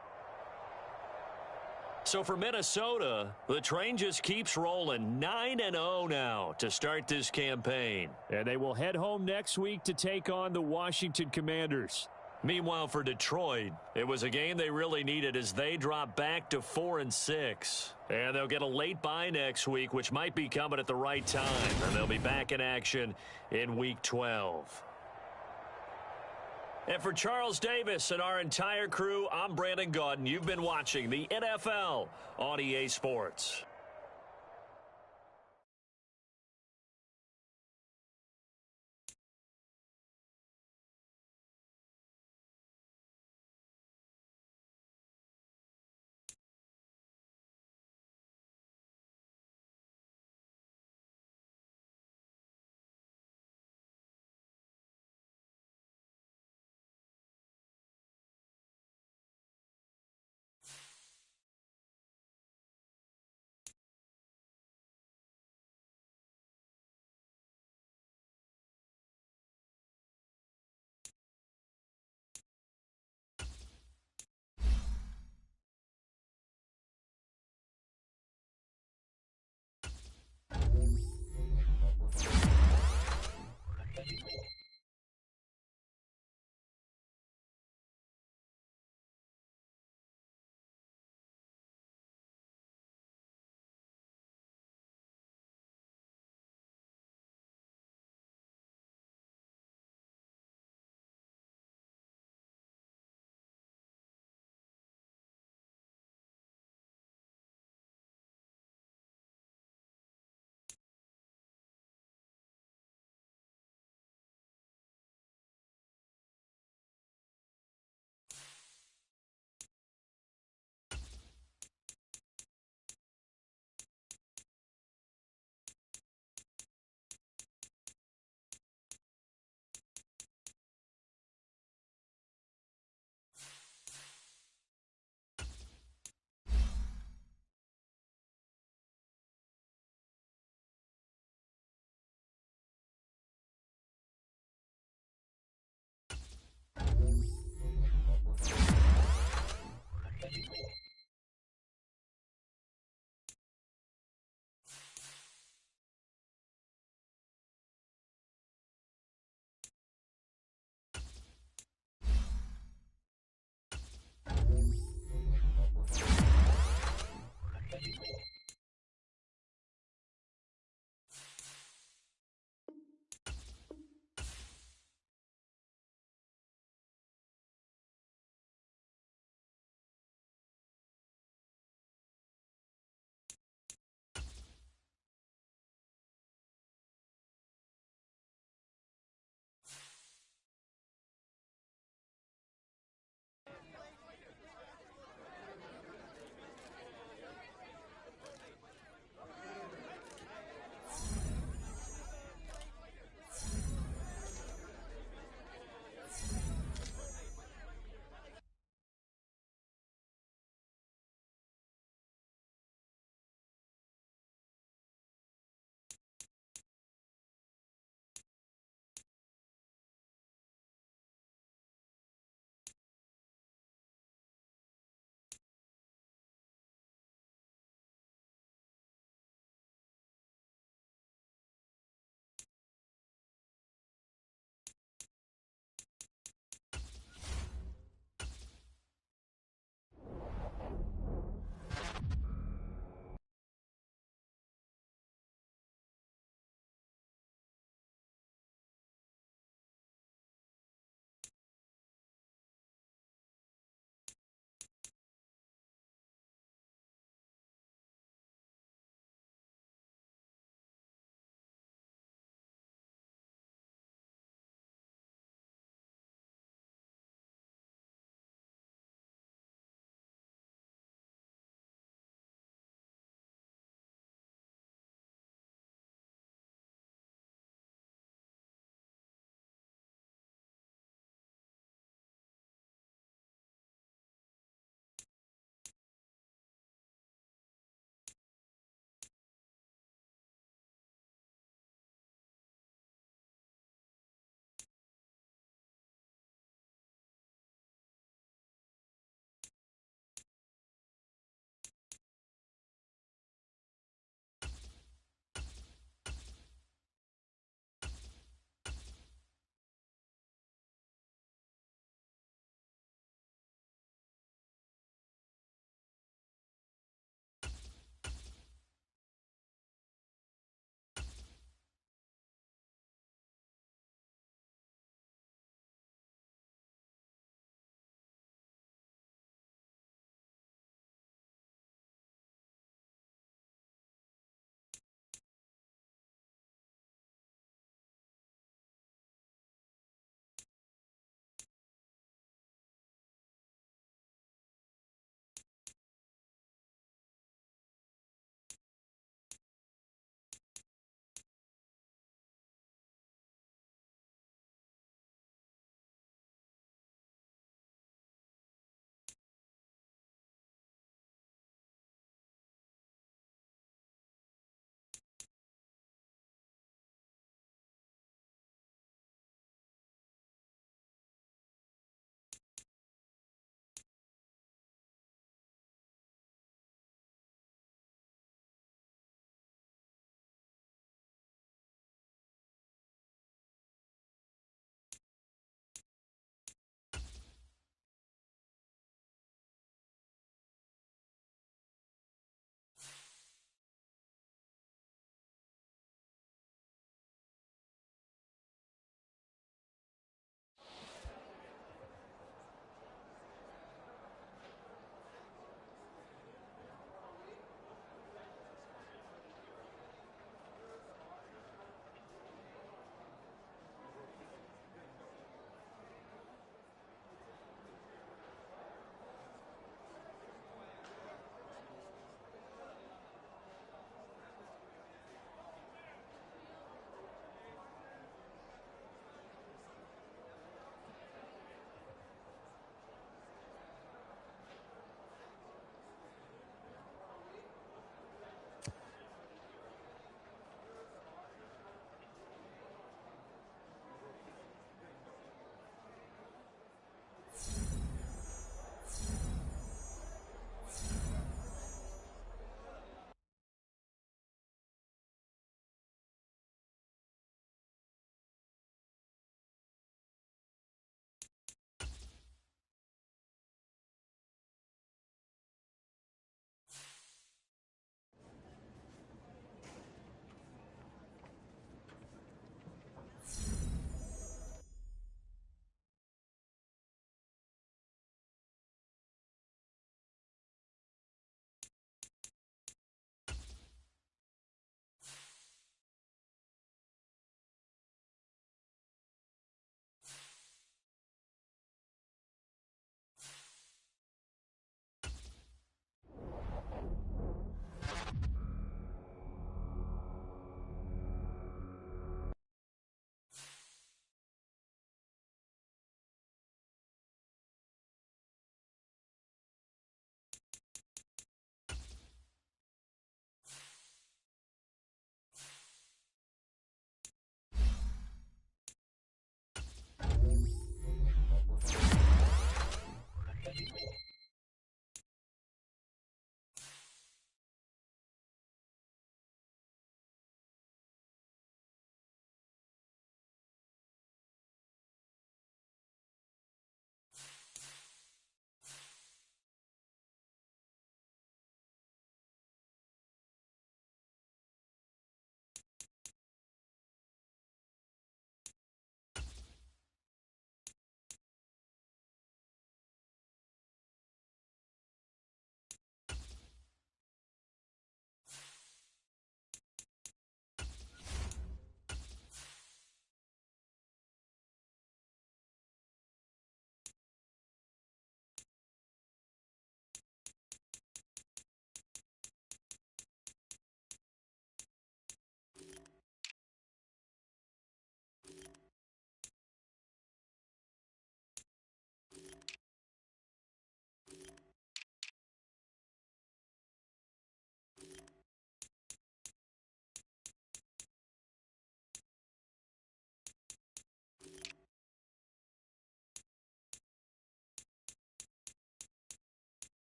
So for Minnesota, the train just keeps rolling. 9-0 now to start this campaign. And they will head home next week to take on the Washington Commanders. Meanwhile, for Detroit, it was a game they really needed as they drop back to 4-6. And they'll get a late bye next week, which might be coming at the right time. And they'll be back in action in Week 12. And for Charles Davis and our entire crew, I'm Brandon Gaudin. You've been watching the NFL on EA Sports.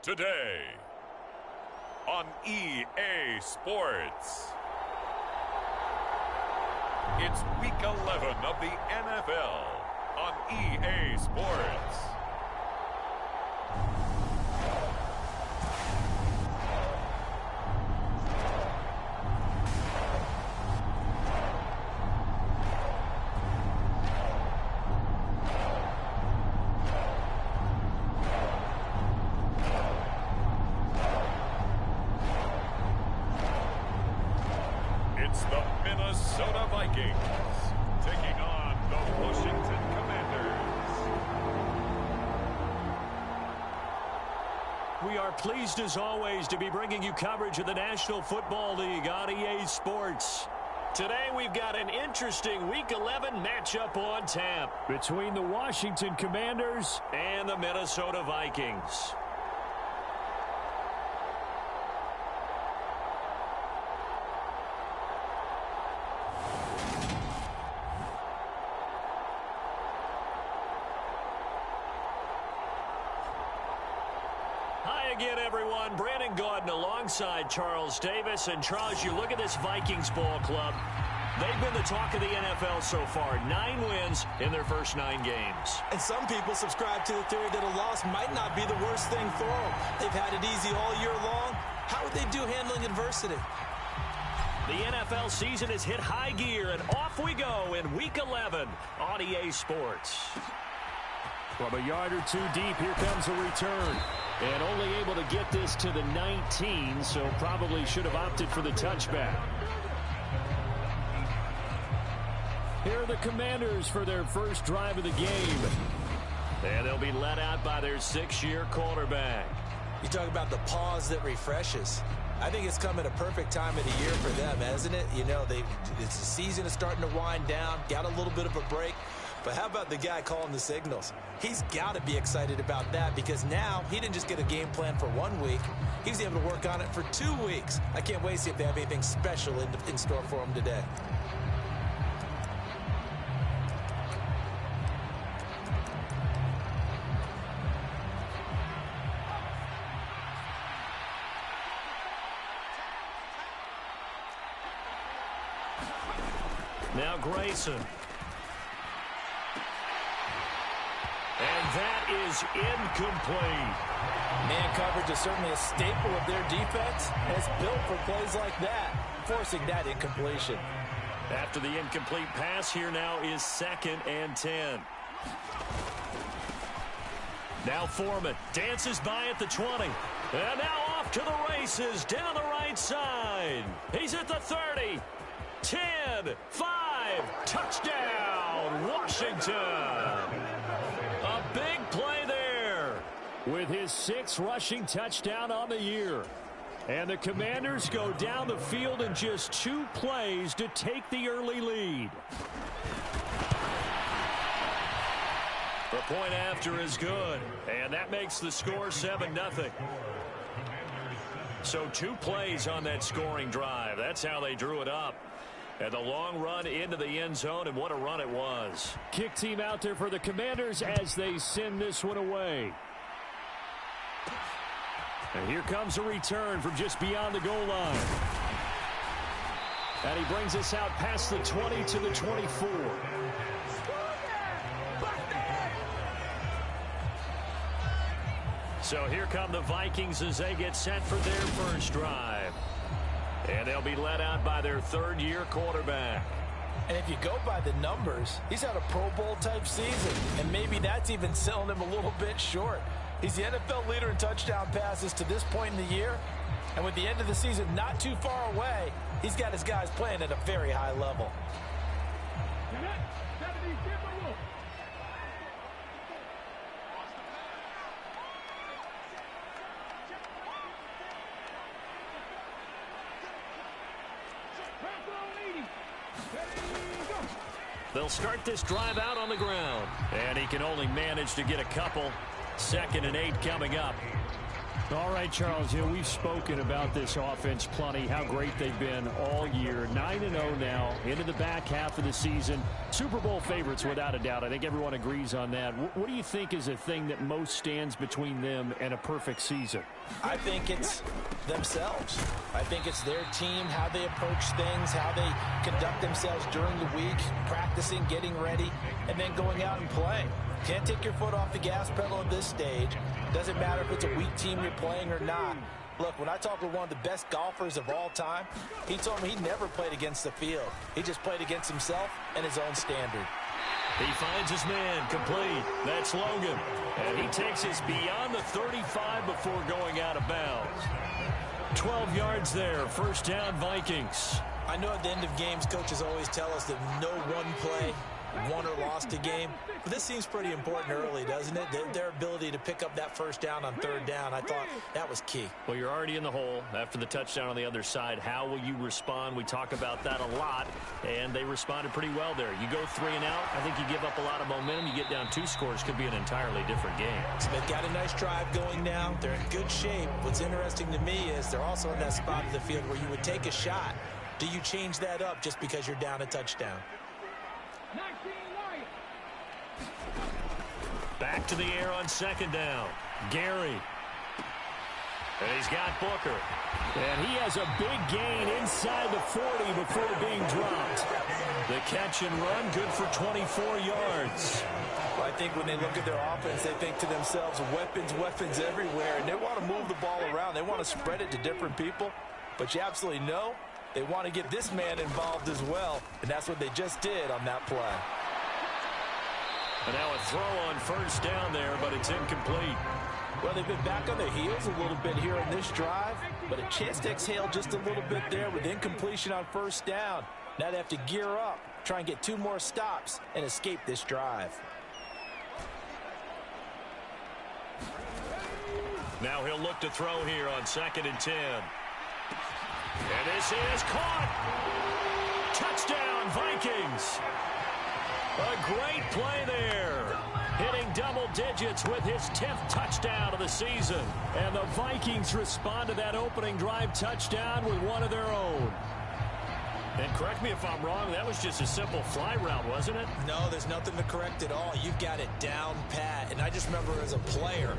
today on EA Sports. It's Week 11 of the NFL on EA Sports. It's the Minnesota Vikings taking on the Washington Commanders. We are pleased as always to be bringing you coverage of the National Football League on EA Sports. Today we've got an interesting Week 11 matchup on tap between the Washington Commanders and the Minnesota Vikings. Again, everyone, Brandon Gaudin alongside Charles Davis. And Charles, you look at this Vikings ball club. They've been the talk of the NFL so far. 9 wins in their first 9 games. And some people subscribe to the theory that a loss might not be the worst thing for them. They've had it easy all year long. How would they do handling adversity? The NFL season has hit high gear, and off we go in Week 11 on EA Sports. From a yard or two deep, here comes a return. And only able to get this to the 19, so probably should have opted for the touchback. Here are the Commanders for their first drive of the game. And they'll be let out by their 6-year quarterback. You talk about the pause that refreshes. I think it's come at a perfect time of the year for them, hasn't it? You know, the season is starting to wind down, got a little bit of a break. But how about the guy calling the signals? He's got to be excited about that because now he didn't just get a game plan for 1 week. He was able to work on it for 2 weeks. I can't wait to see if they have anything special in store for him today. Now Grayson. And that is incomplete. Man coverage is certainly a staple of their defense, and it's built for plays like that, forcing that incompletion. After the incomplete pass, here now is 2nd and 10. Now Foreman dances by at the 20. And now off to the races down the right side. He's at the 30. 10, 5, touchdown, Washington. A big play there with his 6th rushing touchdown on the year. And the Commanders go down the field in just 2 plays to take the early lead. The point after is good, and that makes the score 7-0. So 2 plays on that scoring drive. That's how they drew it up. And the long run into the end zone, and what a run it was. Kick team out there for the Commanders as they send this one away. And here comes a return from just beyond the goal line. And he brings us out past the 20 to the 24. So here come the Vikings as they get set for their first drive. And they'll be let out by their 3rd-year quarterback. And if you go by the numbers, he's had a Pro Bowl-type season. And maybe that's even selling him a little bit short. He's the NFL leader in touchdown passes to this point in the year. And with the end of the season not too far away, he's got his guys playing at a very high level. They'll start this drive out on the ground. And he can only manage to get a couple. 2nd and 8 coming up. All right, Charles, we've spoken about this offense plenty, how great they've been all year. 9-0 now, into the back half of the season. Super Bowl favorites, without a doubt. I think everyone agrees on that. What do you think is the thing that most stands between them and a perfect season? I think it's themselves. I think it's their team, how they approach things, how they conduct themselves during the week, practicing, getting ready, and then going out and playing. Can't take your foot off the gas pedal at this stage. Doesn't matter if it's a weak team you're playing or not. Look, when I talked with one of the best golfers of all time, he told me he never played against the field. He just played against himself and his own standard. He finds his man, complete. That's Logan. And he takes us beyond the 35 before going out of bounds. 12 yards there, first down Vikings. I know at the end of games, coaches always tell us that no one play won or lost a game. But this seems pretty important early, doesn't it? Their ability to pick up that first down on third down, I thought that was key. Well, you're already in the hole after the touchdown on the other side. How will you respond? We talk about that a lot, and they responded pretty well there. You go 3 and out, I think you give up a lot of momentum. You get down 2 scores, could be an entirely different game. So they've got a nice drive going now. They're in good shape. What's interesting to me is they're also in that spot of the field where you would take a shot. Do you change that up just because you're down a touchdown? Back to the air on second down. Gary. And he's got Booker. And he has a big gain inside the 40 before being dropped. The catch and run, good for 24 yards. Well, I think when they look at their offense, they think to themselves, weapons, weapons everywhere. And they want to move the ball around. They want to spread it to different people. But you absolutely know they want to get this man involved as well. And that's what they just did on that play. And now a throw on first down there, but it's incomplete. Well, they've been back on their heels a little bit here in this drive, but a chance to exhale just a little bit there with incompletion on first down. Now they have to gear up, try and get 2 more stops and escape this drive. Now he'll look to throw here on 2nd and 10. And this is caught. Touchdown, Vikings. A great play there. Hitting double digits with his 10th touchdown of the season. And the Vikings respond to that opening drive touchdown with one of their own. And correct me if I'm wrong, that was just a simple fly route, wasn't it? No, there's nothing to correct at all. You've got it down pat. And I just remember as a player,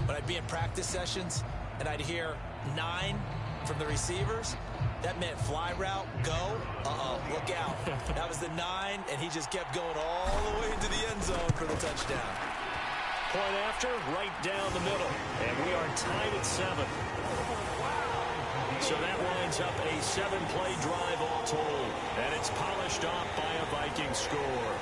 when I'd be in practice sessions and I'd hear 9 from the receivers, that meant fly route, go, look out. That was the 9, and he just kept going all the way into the end zone for the touchdown. Point after, right down the middle. And we are tied at 7. So that winds up a 7-play drive all told. And it's polished off by a Viking score.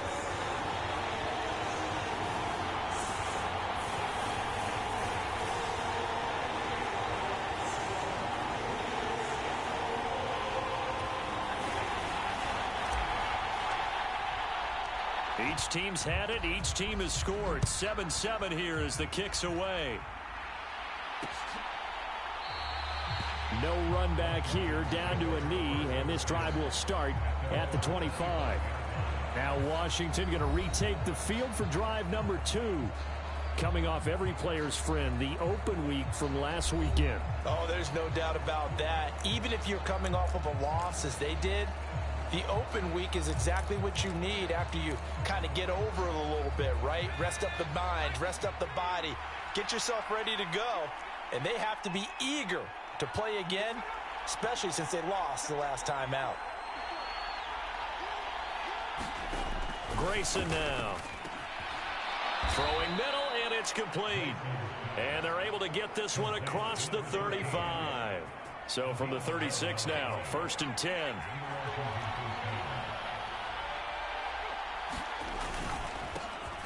Each team's had it. Each team has scored. 7-7 here as the kick's away. No run back here, down to a knee, and this drive will start at the 25. Now Washington going to retake the field for drive number 2. Coming off every player's friend, the open week from last weekend. Oh, there's no doubt about that. Even if you're coming off of a loss as they did, the open week is exactly what you need after you kind of get over it a little bit, right? Rest up the mind, rest up the body, get yourself ready to go. And they have to be eager to play again, especially since they lost the last time out. Grayson now. Throwing middle, and it's complete. And they're able to get this one across the 35. So from the 36 now, 1st and 10.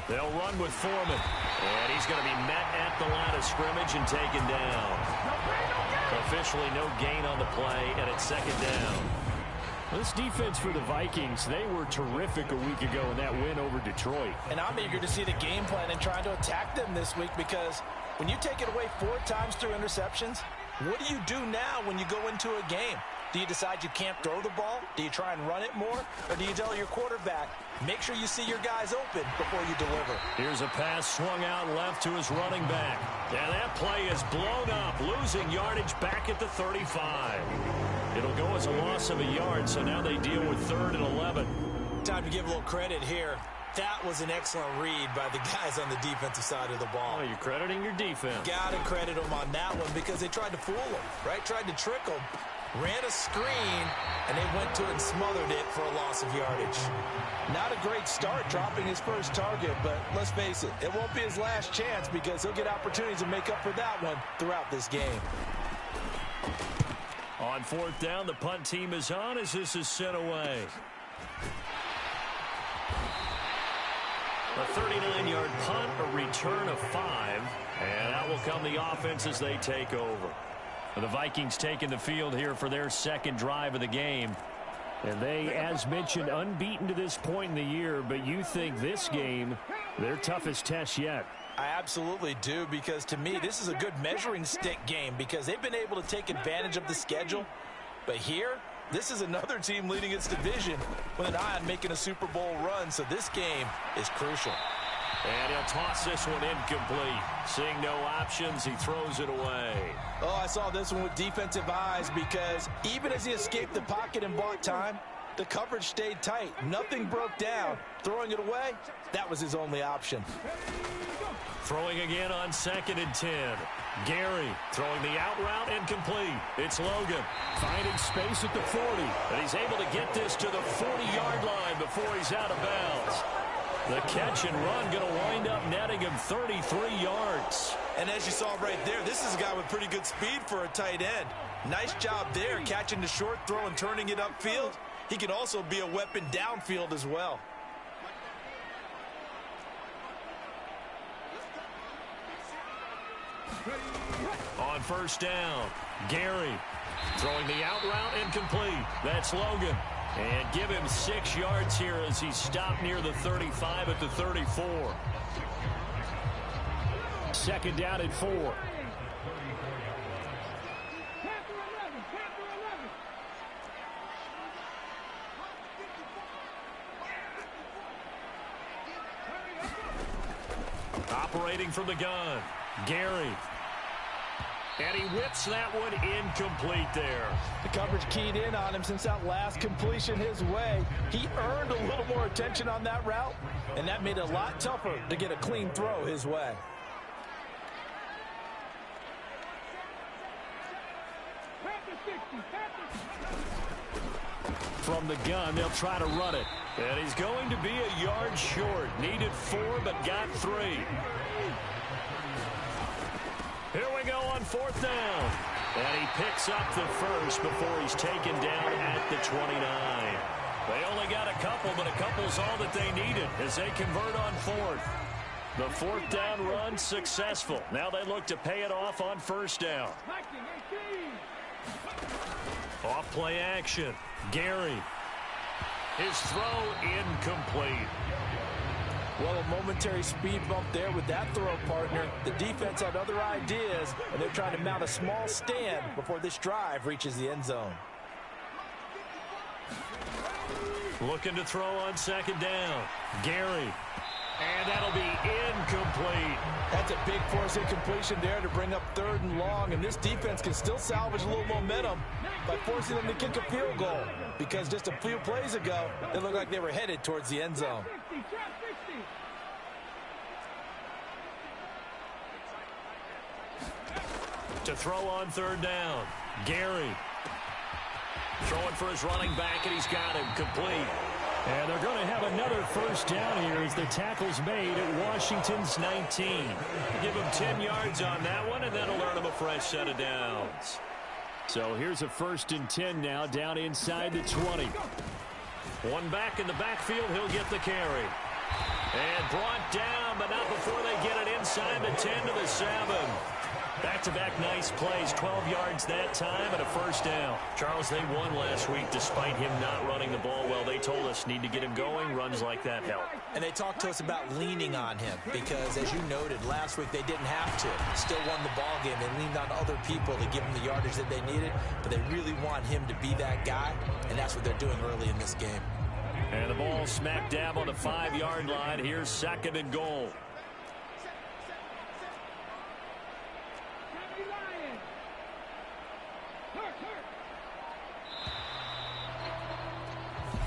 They'll run with Foreman. And he's going to be met at the line of scrimmage and taken down. Officially no gain on the play, and it's 2nd down. This defense for the Vikings, they were terrific a week ago in that win over Detroit. And I'm eager to see the game plan and trying to attack them this week, because when you take it away 4 times through interceptions, what do you do now when you go into a game? Do you decide you can't throw the ball? Do you try and run it more? Or do you tell your quarterback, make sure you see your guys open before you deliver? Here's a pass swung out left to his running back. And that play is blown up, losing yardage back at the 35. It'll go as a loss of a yard, so now they deal with 3rd and 11. Time to give a little credit here. That was an excellent read by the guys on the defensive side of the ball. Oh, you're crediting your defense. Got to credit them on that one because they tried to fool them, right? Tried to trick them. Ran a screen, and they went to it and smothered it for a loss of yardage. Not a great start dropping his first target, but let's face it, it won't be his last chance because he'll get opportunities to make up for that one throughout this game. On 4th down, the punt team is on as this is sent away. A 39-yard punt, a return of 5, and that will come the offense as they take over. The Vikings taking the field here for their second drive of the game. And they, as mentioned, unbeaten to this point in the year, but you think this game, their toughest test yet. I absolutely do, because to me, this is a good measuring stick game because they've been able to take advantage of the schedule. But here, this is another team leading its division with an eye on making a Super Bowl run, so this game is crucial. And he'll toss this one incomplete. Seeing no options, he throws it away. Oh, I saw this one with defensive eyes because even as he escaped the pocket and bought time, the coverage stayed tight. Nothing broke down. Throwing it away, that was his only option. Throwing again on 2nd and 10. Gary throwing the out route incomplete. It's Logan finding space at the 40. And he's able to get this to the 40-yard line before he's out of bounds. The catch and run going to wind up netting him 33 yards. And as you saw right there, this is a guy with pretty good speed for a tight end. Nice job there, catching the short throw and turning it upfield. He can also be a weapon downfield as well. On 1st down, Gary throwing the out route incomplete. That's Logan. And give him 6 yards here as he stopped near the 35 at the 34. 2nd down and 4. Operating from the gun, Gary. And he whips that one incomplete there. The coverage keyed in on him since that last completion his way. He earned a little more attention on that route, and that made it a lot tougher to get a clean throw his way. From the gun, they'll try to run it. And he's going to be a yard short. Needed 4, but got 3. Here we go on 4th down. And he picks up the first before he's taken down at the 29. They only got a couple, but a couple's all that they needed as they convert on 4th. The 4th down run successful. Now they look to pay it off on 1st down. Off play action. Gary. His throw incomplete. Well, a momentary speed bump there with that throw, partner. The defense had other ideas, and they're trying to mount a small stand before this drive reaches the end zone. Looking to throw on 2nd down. Gary. And that'll be incomplete. That's a big force incompletion there to bring up 3rd and long, and this defense can still salvage a little momentum by forcing them to kick a field goal, because just a few plays ago, it looked like they were headed towards the end zone. To throw on 3rd down, Gary. Throwing for his running back, and he's got him complete. And they're going to have another 1st down here as the tackle's made at Washington's 19. Give him 10 yards on that one, and that'll earn him a fresh set of downs. So here's a 1st and 10 now down inside the 20. One back in the backfield, he'll get the carry. And brought down, but not before they get it inside the 10 to the 7. Back back-to-back nice plays. 12 yards that time and a first down. Charles, they won last week despite him not running the ball well. They told us need to get him going. Runs like that help. And they talked to us about leaning on him because, as you noted, last week they didn't have to. Still won the ball game. They leaned on other people to give them the yardage that they needed, but they really want him to be that guy, and that's what they're doing early in this game. And the ball smack dab on the 5-yard line. Here's 2nd and goal.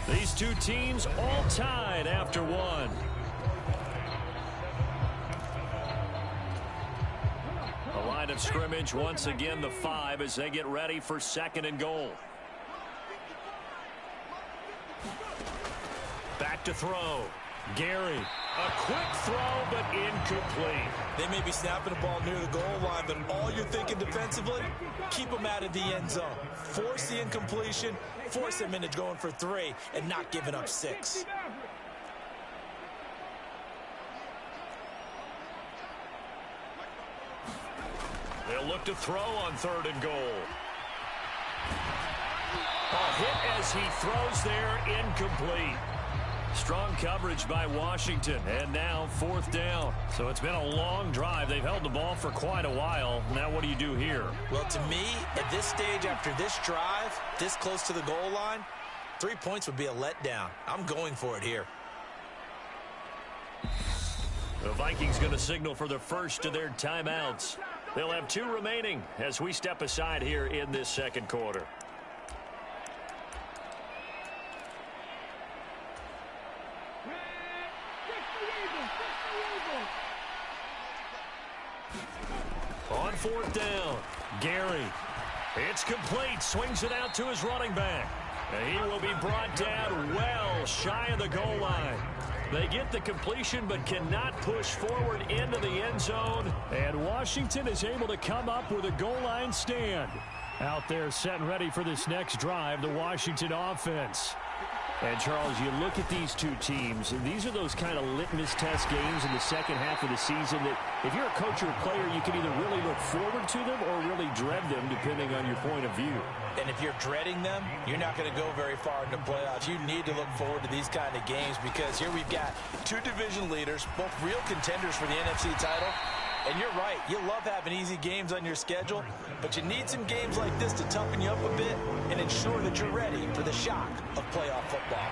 These two teams all tied after one. A line of scrimmage once again the 5 as they get ready for 2nd and goal. Back to throw. Gary. A quick throw, but incomplete. They may be snapping the ball near the goal line, but all you're thinking defensively, keep them out of the end zone. Force the incompletion, force them into going for 3, and not giving up 6. They'll look to throw on 3rd and goal. A hit as he throws there, incomplete. Strong coverage by Washington, and now 4th down. So it's been a long drive. They've held the ball for quite a while. Now what do you do here? Well, to me, at this stage after this drive, this close to the goal line, 3 points would be a letdown. I'm going for it here. The Vikings going to signal for the first of their timeouts. They'll have 2 remaining as we step aside here in this 2nd quarter. On 4th down, Gary. It's complete. Swings it out to his running back. And he will be brought down well shy of the goal line. They get the completion but cannot push forward into the end zone. And Washington is able to come up with a goal line stand. Out there set and ready for this next drive, the Washington offense. And, Charles, you look at these two teams, and these are those kind of litmus test games in the second half of the season that if you're a coach or a player, you can either really look forward to them or really dread them, depending on your point of view. And if you're dreading them, you're not going to go very far in the playoffs. You need to look forward to these kind of games because here we've got 2 division leaders, both real contenders for the NFC title. And you're right, you love having easy games on your schedule, but you need some games like this to toughen you up a bit and ensure that you're ready for the shock of playoff football.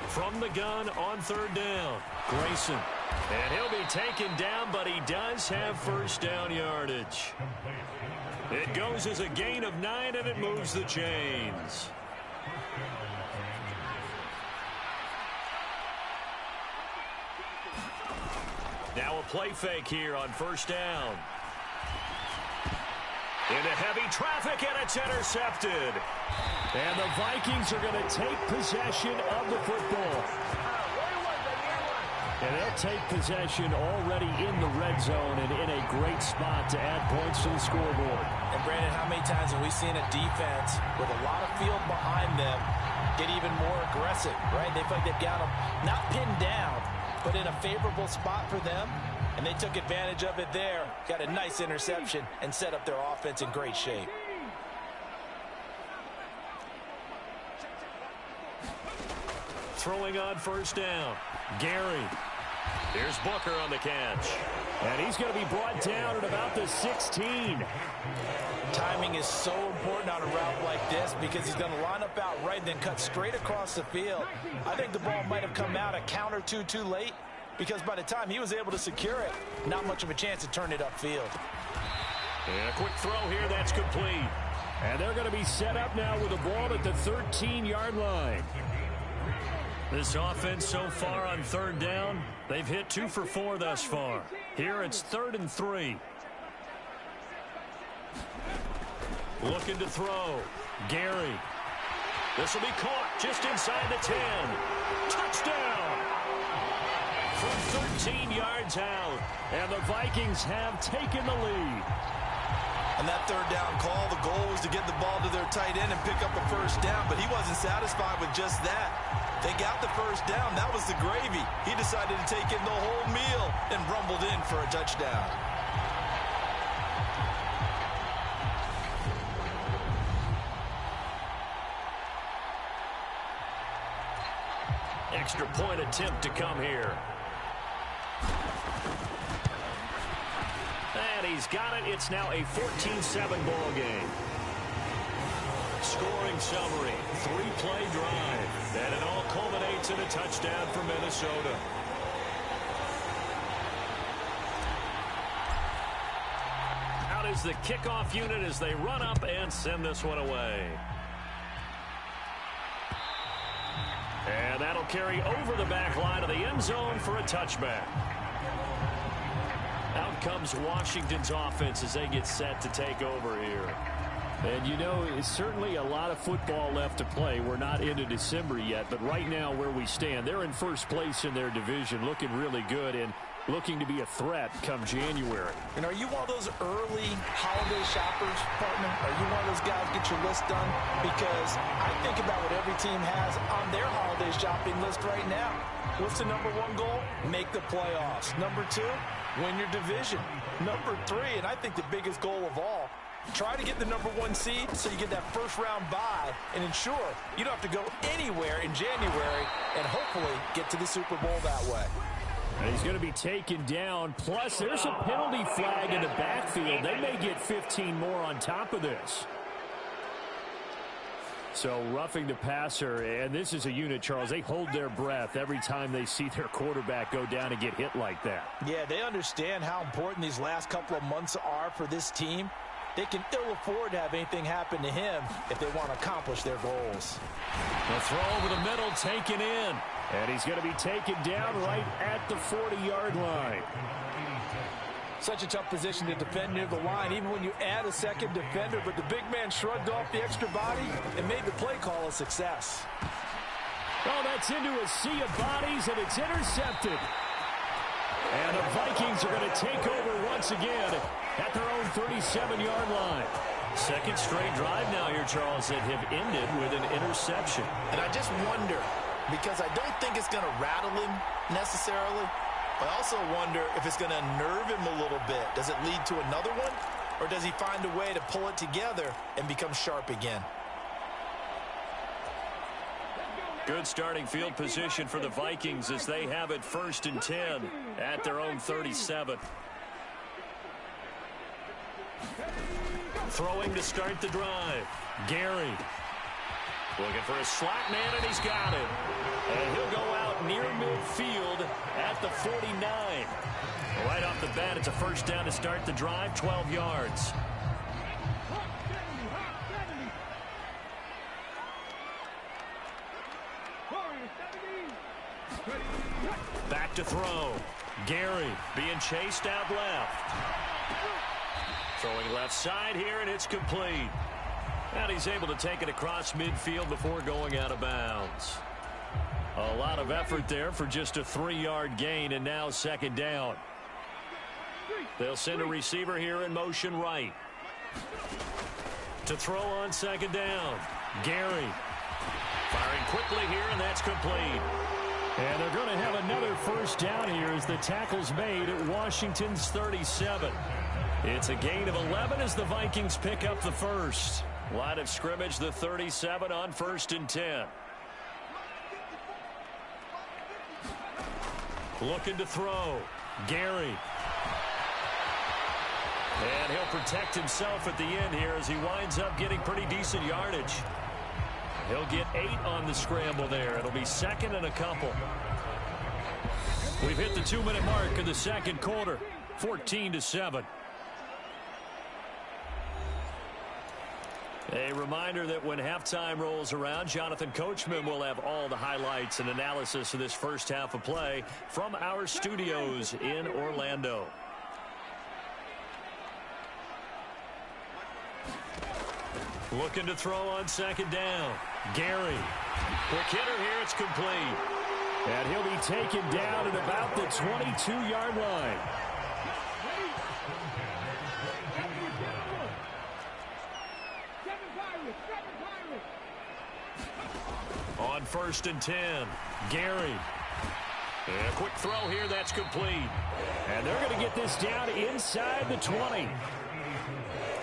From the gun on 3rd down, Grayson. And he'll be taken down, but he does have first down yardage. It goes as a gain of 9, and it moves the chains. Now a play fake here on 1st down. Into heavy traffic, and it's intercepted. And the Vikings are going to take possession of the football. And they'll take possession already in the red zone and in a great spot to add points to the scoreboard. And, Brandon, how many times have we seen a defense with a lot of field behind them get even more aggressive, right? They feel like they've got them not pinned down, but in a favorable spot for them, and they took advantage of it there. Got a nice interception and set up their offense in great shape. Throwing on 1st down, Gary. Here's Booker on the catch. And he's going to be brought down at about the 16. Timing is so important on a route like this because he's going to line up out right and then cut straight across the field. I think the ball might have come out a count or two too late because by the time he was able to secure it, not much of a chance to turn it upfield. And a quick throw here, that's complete. And they're going to be set up now with the ball at the 13-yard line. This offense so far on 3rd down, they've hit 2 for 4 thus far. Here it's 3rd and 3. Looking to throw. Gary. This will be caught just inside the 10. Touchdown! From 13 yards out. And the Vikings have taken the lead. On that third down call, the goal was to get the ball to their tight end and pick up a first down, but he wasn't satisfied with just that. They got the first down. That was the gravy. He decided to take in the whole meal and rumbled in for a touchdown. Extra point attempt to come here. And he's got it. It's now a 14-7 ball game. Scoring summary, 3-play drive. And it all culminates in a touchdown for Minnesota. Out is the kickoff unit as they run up and send this one away. And that'll carry over the back line of the end zone for a touchback. Out comes Washington's offense as they get set to take over here. And, you know, it's certainly a lot of football left to play. We're not into December yet, but right now where we stand, they're in first place in their division, looking really good and looking to be a threat come January. And are you one of those early holiday shoppers, partner? Are you one of those guys get your list done? Because I think about what every team has on their holiday shopping list right now. What's the number one goal? Make the playoffs. Number two, win your division. Number three, and I think the biggest goal of all, try to get the number one seed so you get that first round bye and ensure you don't have to go anywhere in January and hopefully get to the Super Bowl that way. And he's going to be taken down. Plus, there's a penalty flag in the backfield. They may get 15 more on top of this. So roughing the passer, and this is a unit, Charles. They hold their breath every time they see their quarterback go down and get hit like that. Yeah, they understand how important these last couple of months are for this team. They can ill afford to have anything happen to him if they want to accomplish their goals. The throw over the middle taken in. And he's going to be taken down right at the 40-yard line. Such a tough position to defend near the line, even when you add a second defender. But the big man shrugged off the extra body and made the play call a success. Oh, that's into a sea of bodies, and it's intercepted. And the Vikings are going to take over once again at their own 37-yard line. Second straight drive now here, Charles, that have ended with an interception. And I just wonder, because I don't think it's going to rattle him necessarily. I also wonder if it's going to unnerve him a little bit. Does it lead to another one? Or does he find a way to pull it together and become sharp again? Good starting field position for the Vikings as they have it 1st and 10 at their own 37. Throwing to start the drive. Gary. Looking for a slot man, and he's got it. And he'll go out near midfield at the 49. Right off the bat, it's a first down to start the drive, 12 yards. Back to throw. Gary being chased out left. Throwing left side here, and it's complete. And he's able to take it across midfield before going out of bounds. A lot of effort there for just a 3-yard gain, and now second down. They'll send a receiver here in motion right. To throw on second down. Gary firing quickly here, and that's complete. And they're going to have another first down here as the tackle's made at Washington's 37. It's a gain of 11 as the Vikings pick up the first. Line of scrimmage, the 37 on 1st and 10. Looking to throw. Gary. And he'll protect himself at the end here as he winds up getting pretty decent yardage. He'll get 8 on the scramble there. It'll be second and a couple. We've hit the 2-minute mark of the second quarter. 14-7. A reminder that when halftime rolls around, Jonathan Coachman will have all the highlights and analysis of this first half of play from our studios in Orlando. Looking to throw on second down. Gary. Quick hitter here. It's complete. And he'll be taken down at about the 22-yard line. first and 10. Gary. And a quick throw here, that's complete. And they're going to get this down inside the 20.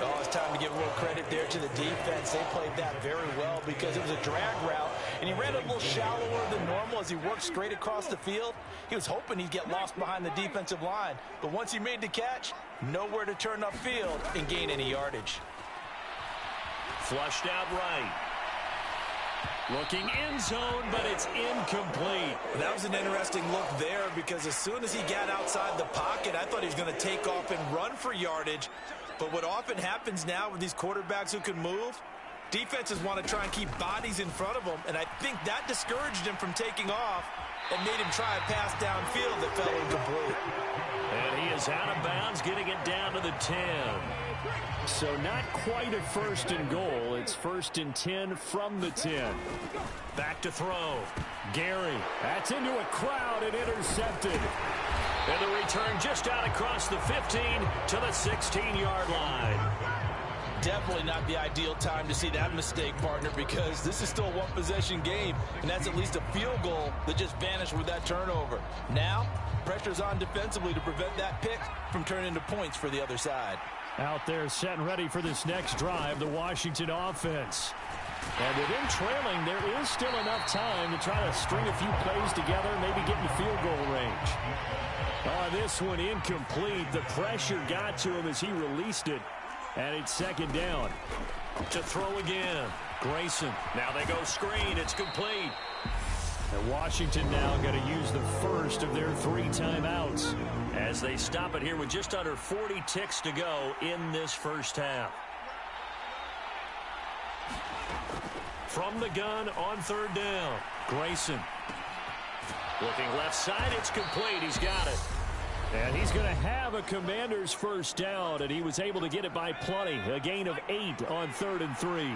Oh, it's time to give real credit there to the defense. They played that very well because it was a drag route, and he ran a little shallower than normal as he worked straight across the field. He was hoping he'd get lost behind the defensive line, but once he made the catch, nowhere to turn upfield and gain any yardage. Flushed out right. Looking end zone, but it's incomplete. That was an interesting look there because as soon as he got outside the pocket, I thought he was going to take off and run for yardage. But what often happens now with these quarterbacks who can move, defenses want to try and keep bodies in front of them, and I think that discouraged him from taking off and made him try a pass downfield that fell incomplete. And he is out of bounds, getting it down to the 10. So not quite a first and goal. It's first and 10 from the 10. Back to throw. Gary. That's into a crowd and intercepted. And the return just out across the 15 to the 16-yard line. Definitely not the ideal time to see that mistake, partner, because this is still a one-possession game, and that's at least a field goal that just vanished with that turnover. Now, pressure's on defensively to prevent that pick from turning into points for the other side. Out there set and ready for this next drive, the Washington offense. And with them trailing, there is still enough time to try to string a few plays together, maybe get in field goal range. Oh, this one incomplete. The pressure got to him as he released it. And it's second down. To throw again. Grayson. Now they go screen. It's complete. And Washington now going to use the first of their 3 timeouts as they stop it here with just under 40 ticks to go in this first half. From the gun on third down. Grayson. Looking left side. It's complete. He's got it. And he's going to have a Commander's first down, and he was able to get it by plenty. A gain of 8 on 3rd and 3.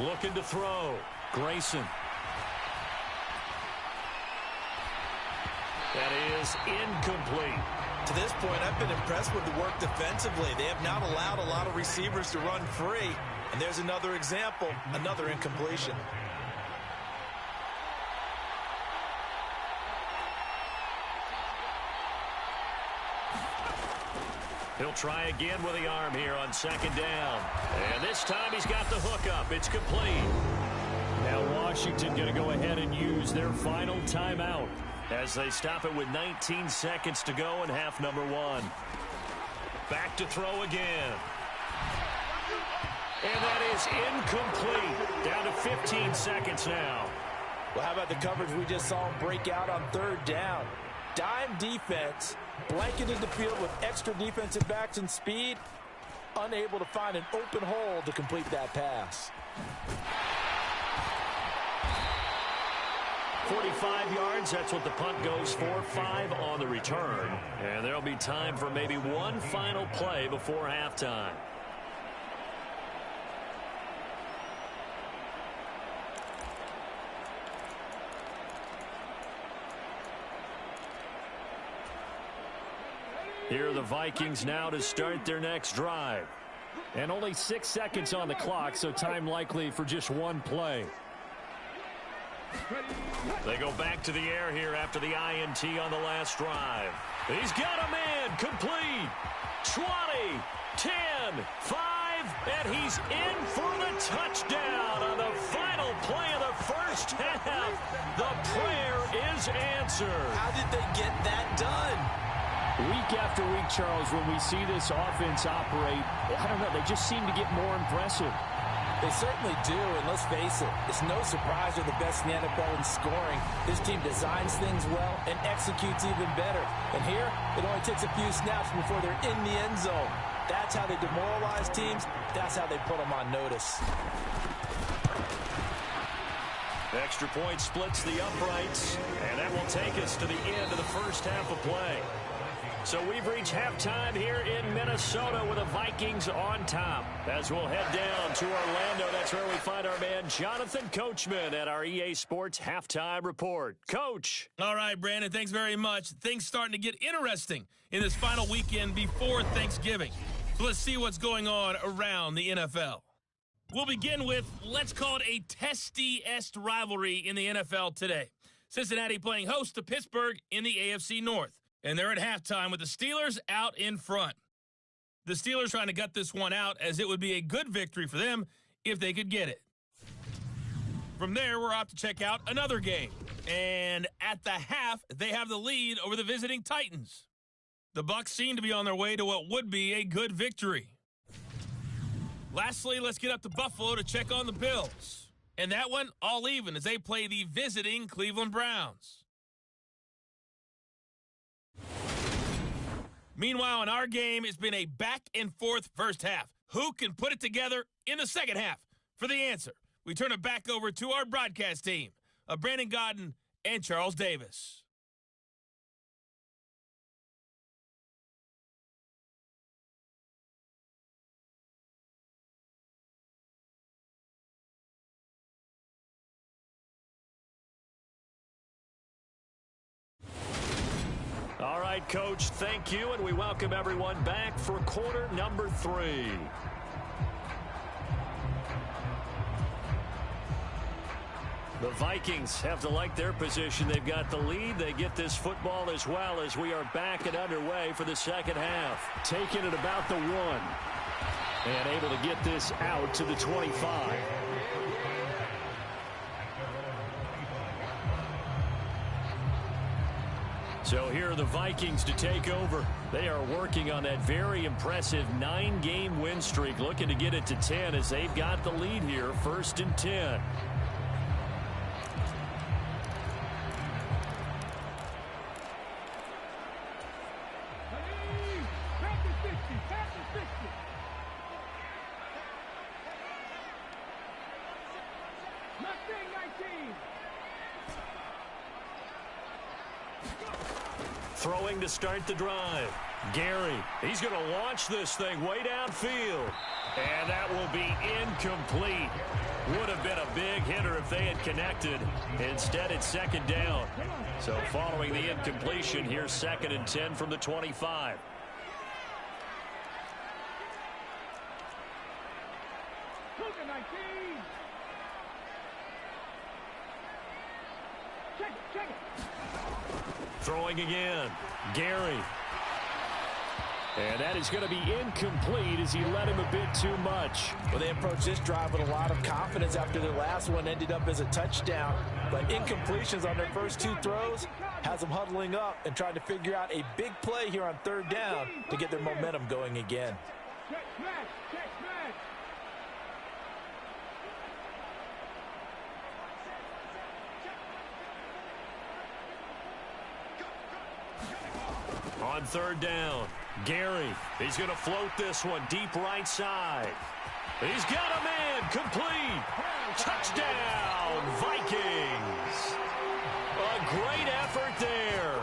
Looking to throw. Grayson. That is incomplete. To this point, I've been impressed with the work defensively. They have not allowed a lot of receivers to run free. And there's another example, another incompletion. He'll try again with the arm here on second down. And this time he's got the hook up. It's complete. Now Washington going to go ahead and use their final timeout as they stop it with 19 seconds to go in half number 1. Back to throw again. And that is incomplete. Down to 15 seconds now. Well, how about the coverage we just saw him break out on third down? Dime defense, blanketed the field with extra defensive backs and speed, unable to find an open hole to complete that pass. 45 yards, that's what the punt goes for. 5 on the return. And there'll be time for maybe one final play before halftime. Here are the Vikings now to start their next drive. And only 6 seconds on the clock, so time likely for just one play. They go back to the air here after the INT on the last drive. He's got a man complete. 20, 10, 5, and he's in for the touchdown on the final play of the first half. The prayer is answered. How did they get that done? Week after week, Charles, when we see this offense operate, I don't know, they just seem to get more impressive. They certainly do, and let's face it, it's no surprise they're the best in the NFL in scoring. This team designs things well and executes even better. And here, it only takes a few snaps before they're in the end zone. That's how they demoralize teams. That's how they put them on notice. Extra point splits the uprights, and that will take us to the end of the first half of play. So we've reached halftime here in Minnesota with the Vikings on top. As we'll head down to Orlando, that's where we find our man Jonathan Coachman at our EA Sports Halftime Report. Coach. All right, Brandon, thanks very much. Things starting to get interesting in this final weekend before Thanksgiving. So let's see what's going on around the NFL. We'll begin with, let's call it a testy-est rivalry in the NFL today. Cincinnati playing host to Pittsburgh in the AFC North. And they're at halftime with the Steelers out in front. The Steelers trying to gut this one out as it would be a good victory for them if they could get it. From there, we're off to check out another game. And at the half, they have the lead over the visiting Titans. The Bucs seem to be on their way to what would be a good victory. Lastly, let's get up to Buffalo to check on the Bills. And that one, all even as they play the visiting Cleveland Browns. Meanwhile, in our game, it's been a back-and-forth first half. Who can put it together in the second half? For the answer, we turn it back over to our broadcast team of Brandon Godden and Charles Davis. All right, Coach, thank you, and we welcome everyone back for quarter number 3. The Vikings have to like their position. They've got the lead. They get this football as well as we are back and underway for the second half. Taking it about the 1 and able to get this out to the 25. So here are the Vikings to take over. They are working on that very impressive 9-game win streak, looking to get it to 10 as they've got the lead here, 1st and 10. Throwing to start the drive. Gary, he's going to launch this thing way downfield. And that will be incomplete. Would have been a big hitter if they had connected. Instead, it's second down. So following the incompletion, here's 2nd and 10 from the 25. Throwing again. Gary. And that is going to be incomplete as he led him a bit too much. Well, they approached this drive with a lot of confidence after their last one ended up as a touchdown. But incompletions on their first 2 throws has them huddling up and trying to figure out a big play here on 3rd down to get their momentum going again. On 3rd down, Gary, he's going to float this one deep right side. He's got a man, complete. Touchdown, Vikings. A great effort there.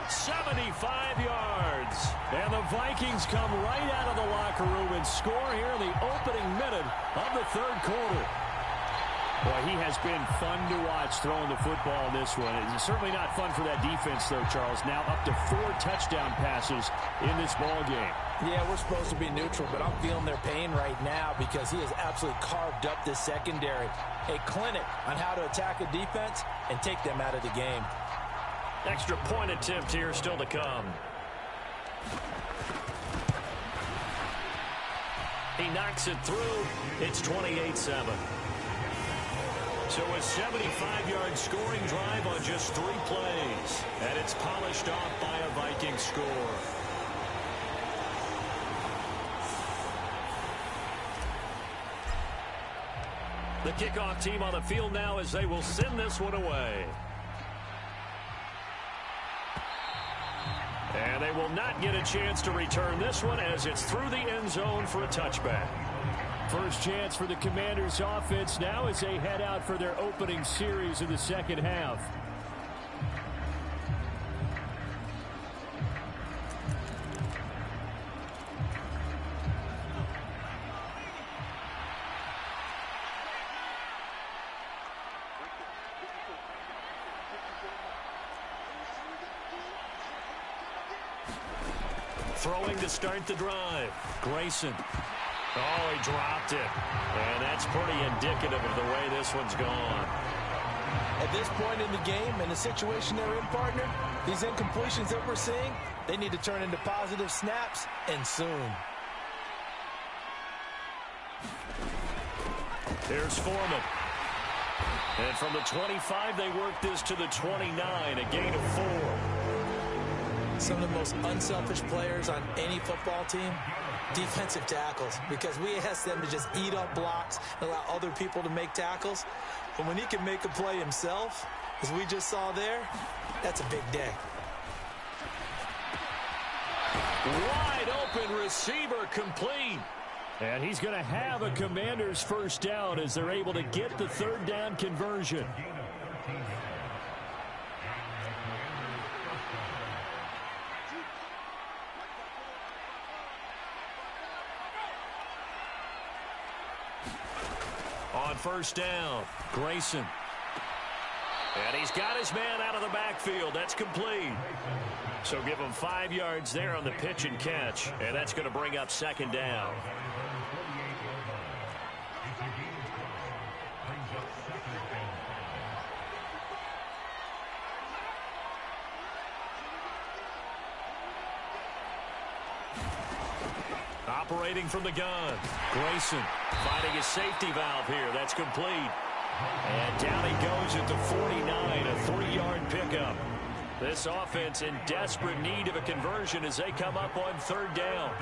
75 yards. And the Vikings come right out of the locker room and score here in the opening minute of the 3rd quarter. Boy, he has been fun to watch throwing the football in this one. It's certainly not fun for that defense, though, Charles. Now up to 4 touchdown passes in this ball game. Yeah, we're supposed to be neutral, but I'm feeling their pain right now because he has absolutely carved up this secondary. A clinic on how to attack a defense and take them out of the game. Extra point attempt here still to come. He knocks it through. It's 28-7. So a 75-yard scoring drive on just 3 plays. And it's polished off by a Viking score. The kickoff team on the field now as they will send this one away. And they will not get a chance to return this one as it's through the end zone for a touchback. First chance for the Commanders' offense now as they head out for their opening series of the second half. Throwing to start the drive. Grayson. Oh, he dropped it. And that's pretty indicative of the way this one's gone. At this point in the game, and the situation they're in, partner, these incompletions that we're seeing, they need to turn into positive snaps, and soon. Here's Foreman. And from the 25, they work this to the 29, a gain of 4. Some of the most unselfish players on any football team, defensive tackles, because we ask them to just eat up blocks and allow other people to make tackles. But when he can make a play himself, as we just saw there, that's a big day. Wide open receiver complete. And he's going to have a Commanders first down as they're able to get the third down conversion. On first down, Grayson. And he's got his man out of the backfield. That's complete. So give him 5 yards there on the pitch and catch. And that's going to bring up second down. Operating from the gun, Grayson finding his safety valve here. That's complete. And down he goes at the 49, a 3-yard pickup. This offense in desperate need of a conversion as they come up on third down.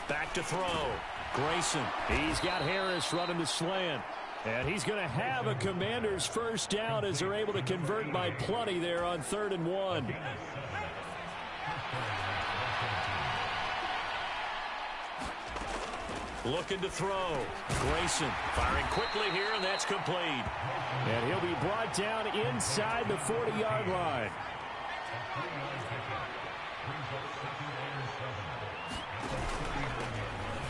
Back to throw. Grayson. He's got Harris running the slant. And he's going to have a Commanders first down as they're able to convert by plenty there on 3rd and 1. Looking to throw. Grayson firing quickly here, and that's complete. And he'll be brought down inside the 40-yard line.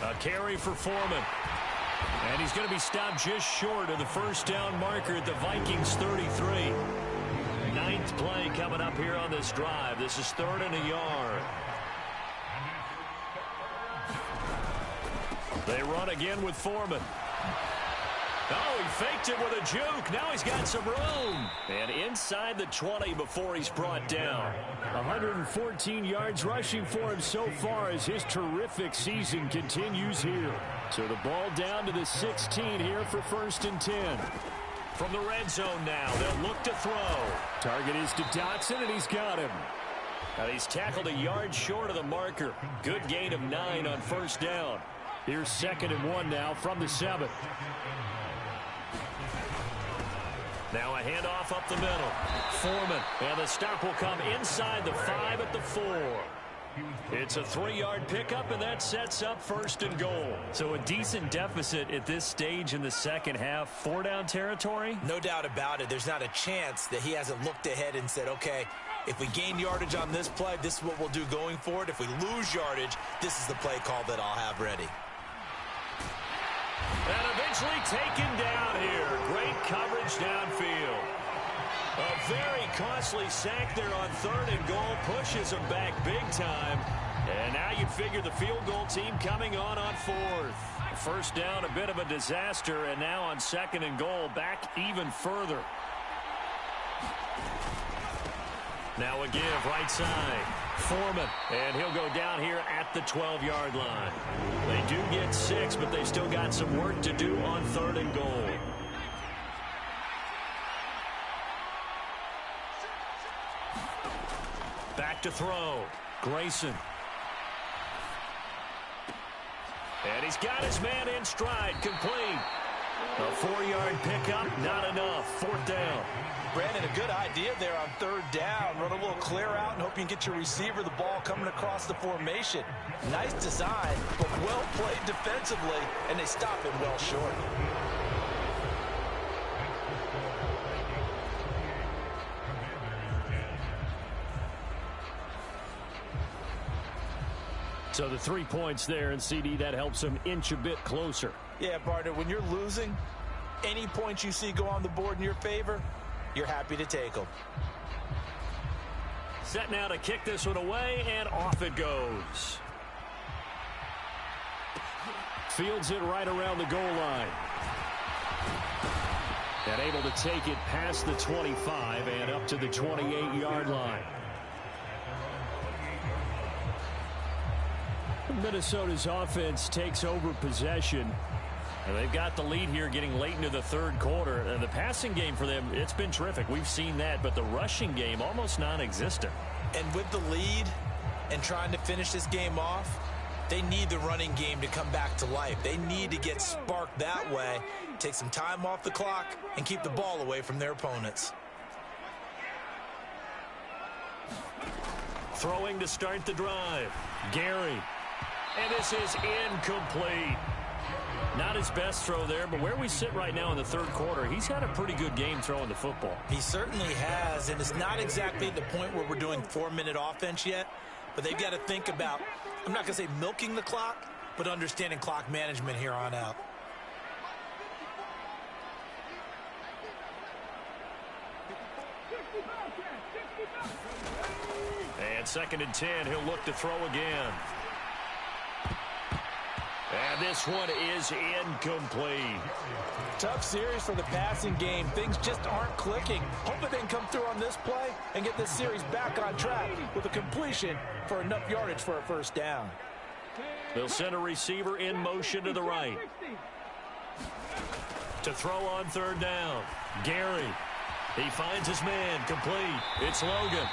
A carry for Foreman. And he's going to be stopped just short of the first down marker at the Vikings 33. 9th play coming up here on this drive. This is 3rd and a yard. They run again with Foreman. Oh, he faked it with a juke. Now he's got some room. And inside the 20 before he's brought down. 114 yards rushing for him so far as his terrific season continues here. So the ball down to the 16 here for 1st and 10. From the red zone now, they'll look to throw. Target is to Dotson, and he's got him. Now he's tackled a yard short of the marker. Good gain of 9 on first down. Here's 2nd and 1 now from the 7. Now a handoff up the middle. Foreman, and the stop will come inside the 5 at the 4. It's a 3-yard pickup, and that sets up 1st and goal. So a decent deficit at this stage in the second half. 4-down territory? No doubt about it. There's not a chance that he hasn't looked ahead and said, okay, if we gain yardage on this play, this is what we'll do going forward. If we lose yardage, this is the play call that I'll have ready. And eventually taken down here. Great coverage downfield. A very costly sack there on 3rd and goal. Pushes him back big time. And now you figure the field goal team coming on 4th. First down, a bit of a disaster. And now on 2nd and goal, back even further. Now a give right side. Foreman, and he'll go down here at the 12-yard line. They do get 6, but they still got some work to do on 3rd and goal. Back to throw. Grayson. And he's got his man in stride, complete. A 4-yard pickup, not enough. 4th down. Brandon, a good idea there on 3rd down. Run a little clear out and hope you can get your receiver the ball coming across the formation. Nice design, but well played defensively, and they stop him well short. So the 3 points there, and CD, that helps him inch a bit closer. Yeah, partner, when you're losing, any points you see go on the board in your favor, you're happy to take them. Set now to kick this one away, and off it goes. Fields it right around the goal line. And able to take it past the 25 and up to the 28-yard line. Minnesota's offense takes over possession. And they've got the lead here getting late into the third quarter. And the passing game for them, it's been terrific. We've seen that. But the rushing game, almost non-existent. And with the lead and trying to finish this game off, they need the running game to come back to life. They need to get sparked that way, take some time off the clock, and keep the ball away from their opponents. Throwing to start the drive. Gary. And this is incomplete. Not his best throw there, but where we sit right now in the third quarter, he's had a pretty good game throwing the football. He certainly has, and it's not exactly the point where we're doing 4-minute offense yet, but they've got to think about, I'm not going to say milking the clock, but understanding clock management here on out. And 2nd and 10, he'll look to throw again. And this one is incomplete. Tough series for the passing game. Things just aren't clicking. Hopefully they can come through on this play and get this series back on track with a completion for enough yardage for a first down. They'll send a receiver in motion to the right. To throw on 3rd down. Gary. He finds his man. Complete. It's Logan.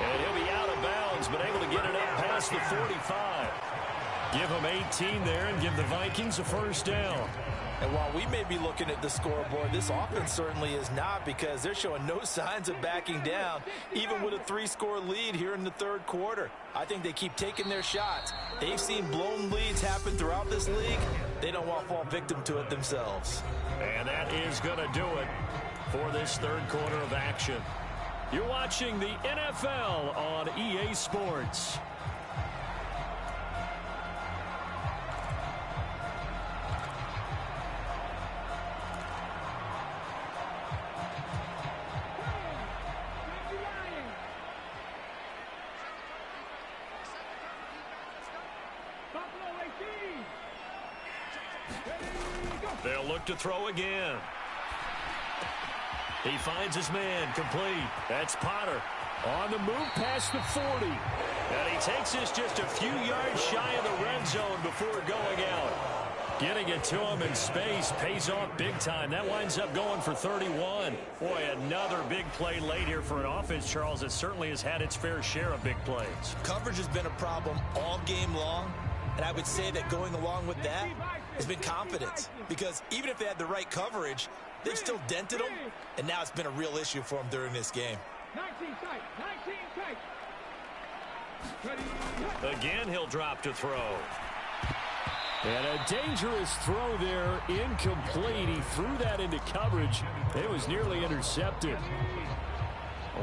And he'll be out of bounds, but able to get it up past the 45. Give them 18 there and give the Vikings a first down. And while we may be looking at the scoreboard, this offense certainly is not, because they're showing no signs of backing down, even with a 3-score lead here in the third quarter. I think they keep taking their shots. They've seen blown leads happen throughout this league. They don't want to fall victim to it themselves. And that is going to do it for this third quarter of action. You're watching the NFL on EA Sports. They'll look to throw again. He finds his man. Complete. That's Potter. On the move past the 40. And he takes this just a few yards shy of the red zone before going out. Getting it to him in space pays off big time. That winds up going for 31. Boy, another big play late here for an offense, Charles, that certainly has had its fair share of big plays. Coverage has been a problem all game long. And I would say that going along with that has been confidence. Because even if they had the right coverage, they've still dented them. And now it's been a real issue for them during this game. 19 tight. Again, he'll drop to throw. And a dangerous throw there, incomplete. He threw that into coverage. It was nearly intercepted.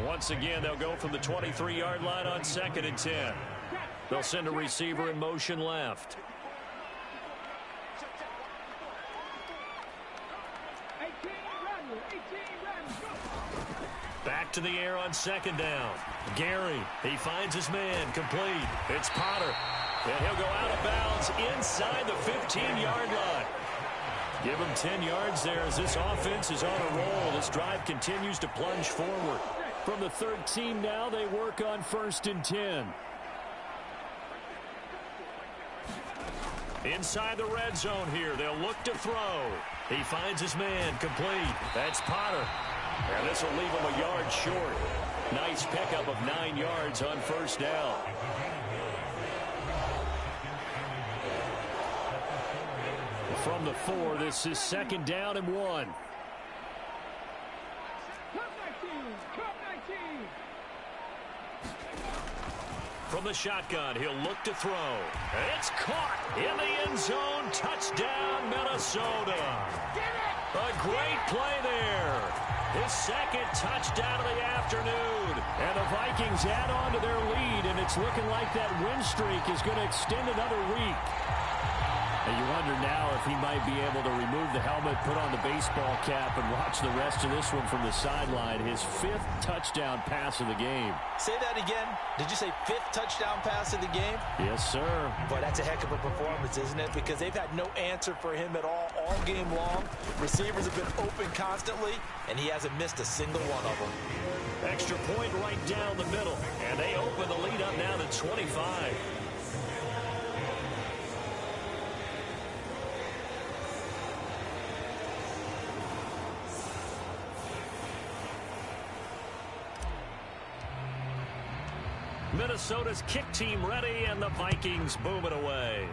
Once again, they'll go from the 23-yard line on 2nd and 10. They'll send a receiver in motion left. Back to the air on 2nd down. Gary, he finds his man. Complete. It's Potter. And he'll go out of bounds inside the 15-yard line. Give him 10 yards there as this offense is on a roll. This drive continues to plunge forward. From the 13 now, they work on 1st and 10. Inside the red zone here, they'll look to throw. He finds his man. Complete. That's Potter. And this will leave him a yard short. Nice pickup of 9 yards on 1st down. From the 4, this is 2nd down and 1. From the shotgun, he'll look to throw. And it's caught in the end zone. Touchdown, Minnesota. A great play there. His 2nd touchdown of the afternoon. And the Vikings add on to their lead, and it's looking like that win streak is going to extend another week. And you wonder now if he might be able to remove the helmet, put on the baseball cap, and watch the rest of this one from the sideline. His 5th touchdown pass of the game. Say that again. Did you say 5th touchdown pass of the game? Yes, sir. Boy, that's a heck of a performance, isn't it? Because they've had no answer for him at all game long. Receivers have been open constantly, and he hasn't missed a single one of them. Extra point right down the middle, and they open the lead up now to 25. Minnesota's kick team ready, and the Vikings boom it away.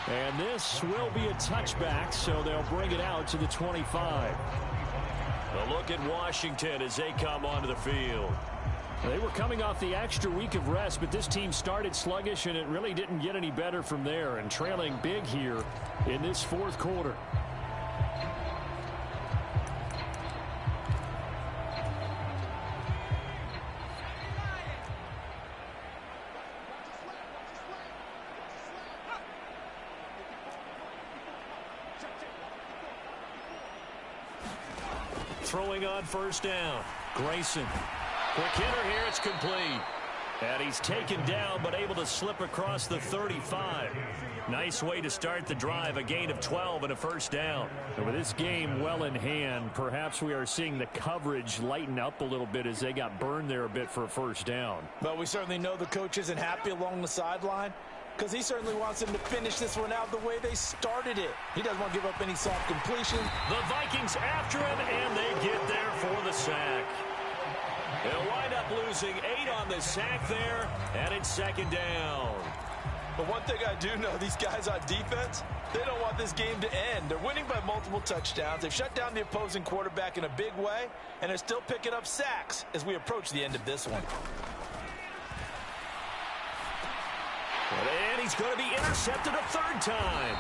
And this will be a touchback, so they'll bring it out to the 25. A look at Washington as they come onto the field. They were coming off the extra week of rest, but this team started sluggish, and it really didn't get any better from there, and trailing big here in this 4th quarter. Throwing on 1st down. Grayson. Quick hitter here. It's complete. And he's taken down but able to slip across the 35. Nice way to start the drive. A gain of 12 and a 1st down. And with this game well in hand, perhaps we are seeing the coverage lighten up a little bit as they got burned there a bit for a 1st down. But we certainly know the coach isn't happy along the sideline, because he certainly wants them to finish this one out the way they started it. He doesn't want to give up any soft completion. The Vikings after him, and they get there for the sack. They'll wind up losing 8 on the sack there, and it's 2nd down. But one thing I do know, these guys on defense, they don't want this game to end. They're winning by multiple touchdowns. They've shut down the opposing quarterback in a big way, and they're still picking up sacks as we approach the end of this one. And he's going to be intercepted a 3rd time.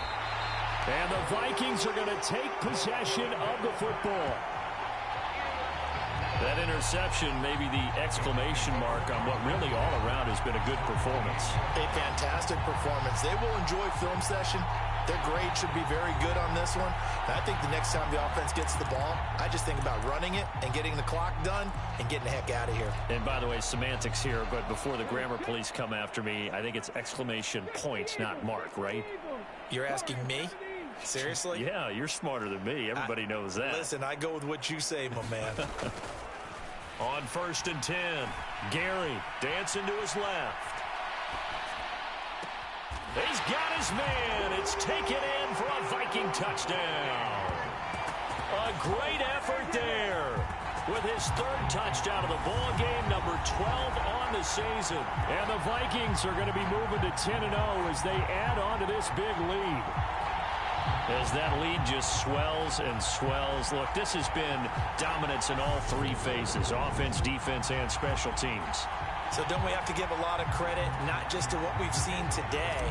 And the Vikings are going to take possession of the football. That interception may be the exclamation mark on what really all around has been a good performance. A fantastic performance. They will enjoy film session. Their grade should be very good on this one. And I think the next time the offense gets the ball, I just think about running it and getting the clock done and getting the heck out of here. And by the way, semantics here, but before the grammar police come after me, I think it's exclamation points, not mark, right? You're asking me? Seriously? Yeah, you're smarter than me. Everybody knows that. Listen, I go with what you say, my man. On 1st and 10, Gary dancing to his left. He's got his man. It's taken in for a Viking touchdown. A great effort there with his 3rd touchdown of the ball game, number 12 on the season. And the Vikings are going to be moving to 10-0 as they add on to this big lead. As that lead just swells and swells. Look, this has been dominance in all 3 phases, offense, defense, and special teams. So don't we have to give a lot of credit, not just to what we've seen today,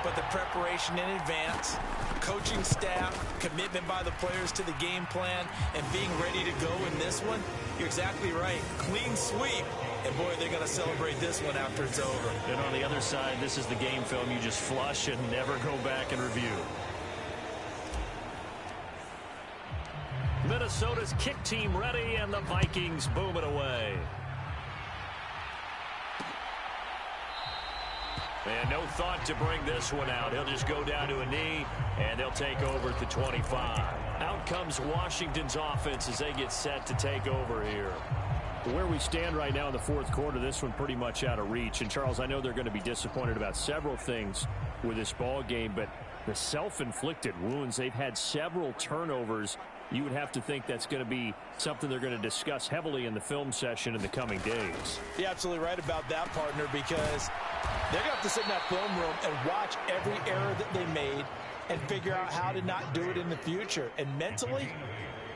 but the preparation in advance, coaching staff, commitment by the players to the game plan, and being ready to go in this one? You're exactly right. Clean sweep. And, boy, they're going to celebrate this one after it's over. And on the other side, this is the game film you just flush and never go back and review. Minnesota's kick team ready, and the Vikings boom it away. And no thought to bring this one out. He'll just go down to a knee, and they'll take over at the 25. Out comes Washington's offense as they get set to take over here. Where we stand right now in the 4th quarter, this one pretty much out of reach. And, Charles, I know they're going to be disappointed about several things with this ball game, but the self-inflicted wounds, they've had several turnovers. You would have to think that's going to be something they're going to discuss heavily in the film session in the coming days. You're absolutely right about that, partner, because they're going to have to sit in that film room and watch every error that they made and figure out how to not do it in the future. And mentally,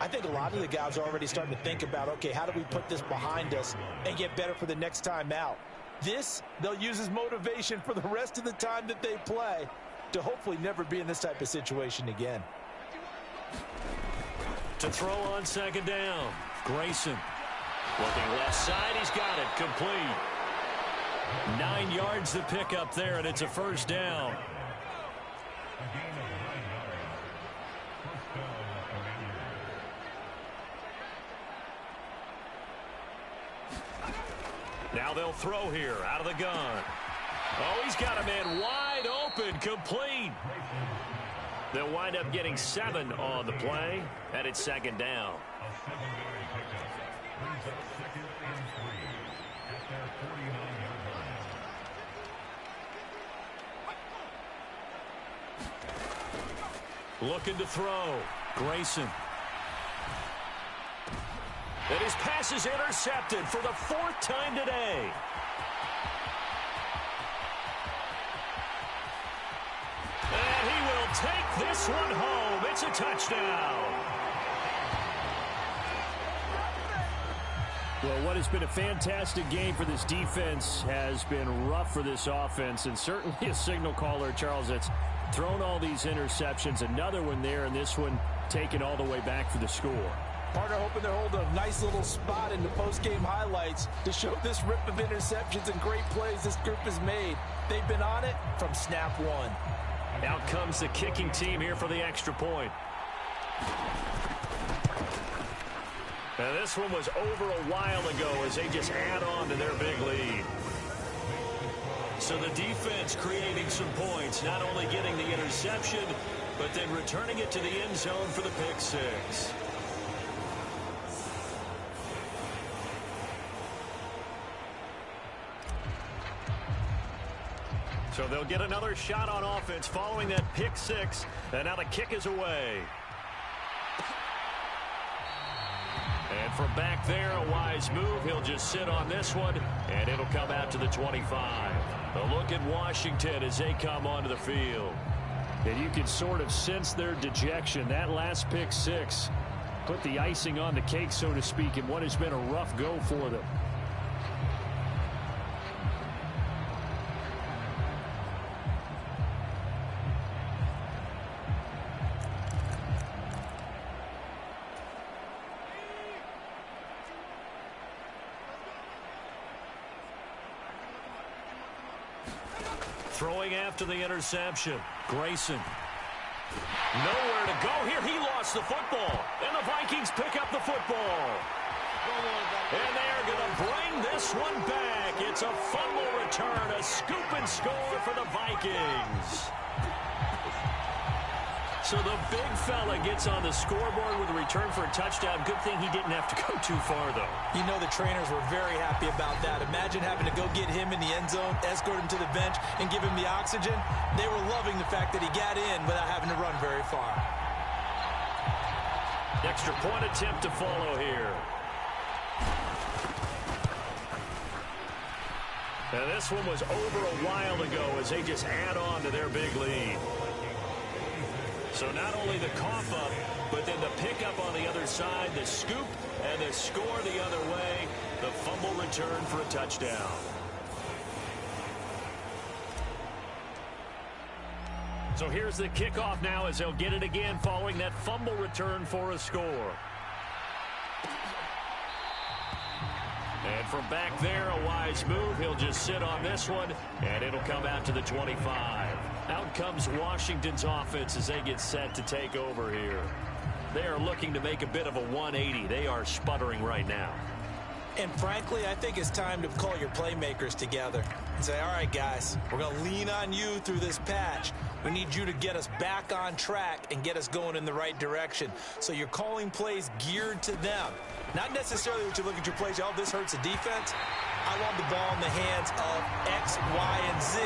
I think a lot of the guys are already starting to think about, okay, how do we put this behind us and get better for the next time out? This, they'll use as motivation for the rest of the time that they play to hopefully never be in this type of situation again. To throw on 2nd down, Grayson. Looking left side, he's got it, complete. 9 yards to pick up there, and it's a first down. Now they'll throw here out of the gun. Oh, he's got a man wide open, complete. They'll wind up getting 7 on the play, and it's second down. Looking to throw. Grayson. And his pass is intercepted for the 4th time today. And he will take this one home. It's a touchdown. Well, what has been a fantastic game for this defense has been rough for this offense, and certainly a signal caller, Charles, that's thrown all these interceptions. Another one there, and this one taken all the way back for the score. Partner hoping they're holding a nice little spot in the post-game highlights to show this rip of interceptions and great plays this group has made. They've been on it from snap one. Out comes the kicking team here for the extra point. And this one was over a while ago as they just add on to their big lead. So the defense creating some points, not only getting the interception, but then returning it to the end zone for the pick six. So they'll get another shot on offense following that pick six. And now the kick is away. And from back there, a wise move. He'll just sit on this one, and it'll come out to the 25. A look at Washington as they come onto the field. And you can sort of sense their dejection. That last pick six put the icing on the cake, so to speak, in what has been a rough go for them. Throwing after the interception. Grayson. Nowhere to go here. He lost the football. And the Vikings pick up the football. And they are going to bring this one back. It's a fumble return. A scoop and score for the Vikings. So the big fella gets on the scoreboard with a return for a touchdown. Good thing he didn't have to go too far, though. You know the trainers were very happy about that. Imagine having to go get him in the end zone, escort him to the bench, and give him the oxygen. They were loving the fact that he got in without having to run very far. Extra point attempt to follow here. And this one was over a while ago as they just add on to their big lead. So not only the cough up, but then the pickup on the other side, the scoop, and the score the other way, the fumble return for a touchdown. So here's the kickoff now as they'll get it again following that fumble return for a score. And from back there, a wise move. He'll just sit on this one, and it'll come out to the 25. Out comes Washington's offense as they get set to take over here. They are looking to make a bit of a 180. They are sputtering right now. And frankly, I think it's time to call your playmakers together and say, all right, guys, we're going to lean on you through this patch. We need you to get us back on track and get us going in the right direction. So you're calling plays geared to them. Not necessarily that you look at your plays, oh, this hurts the defense. I want the ball in the hands of X, Y, and Z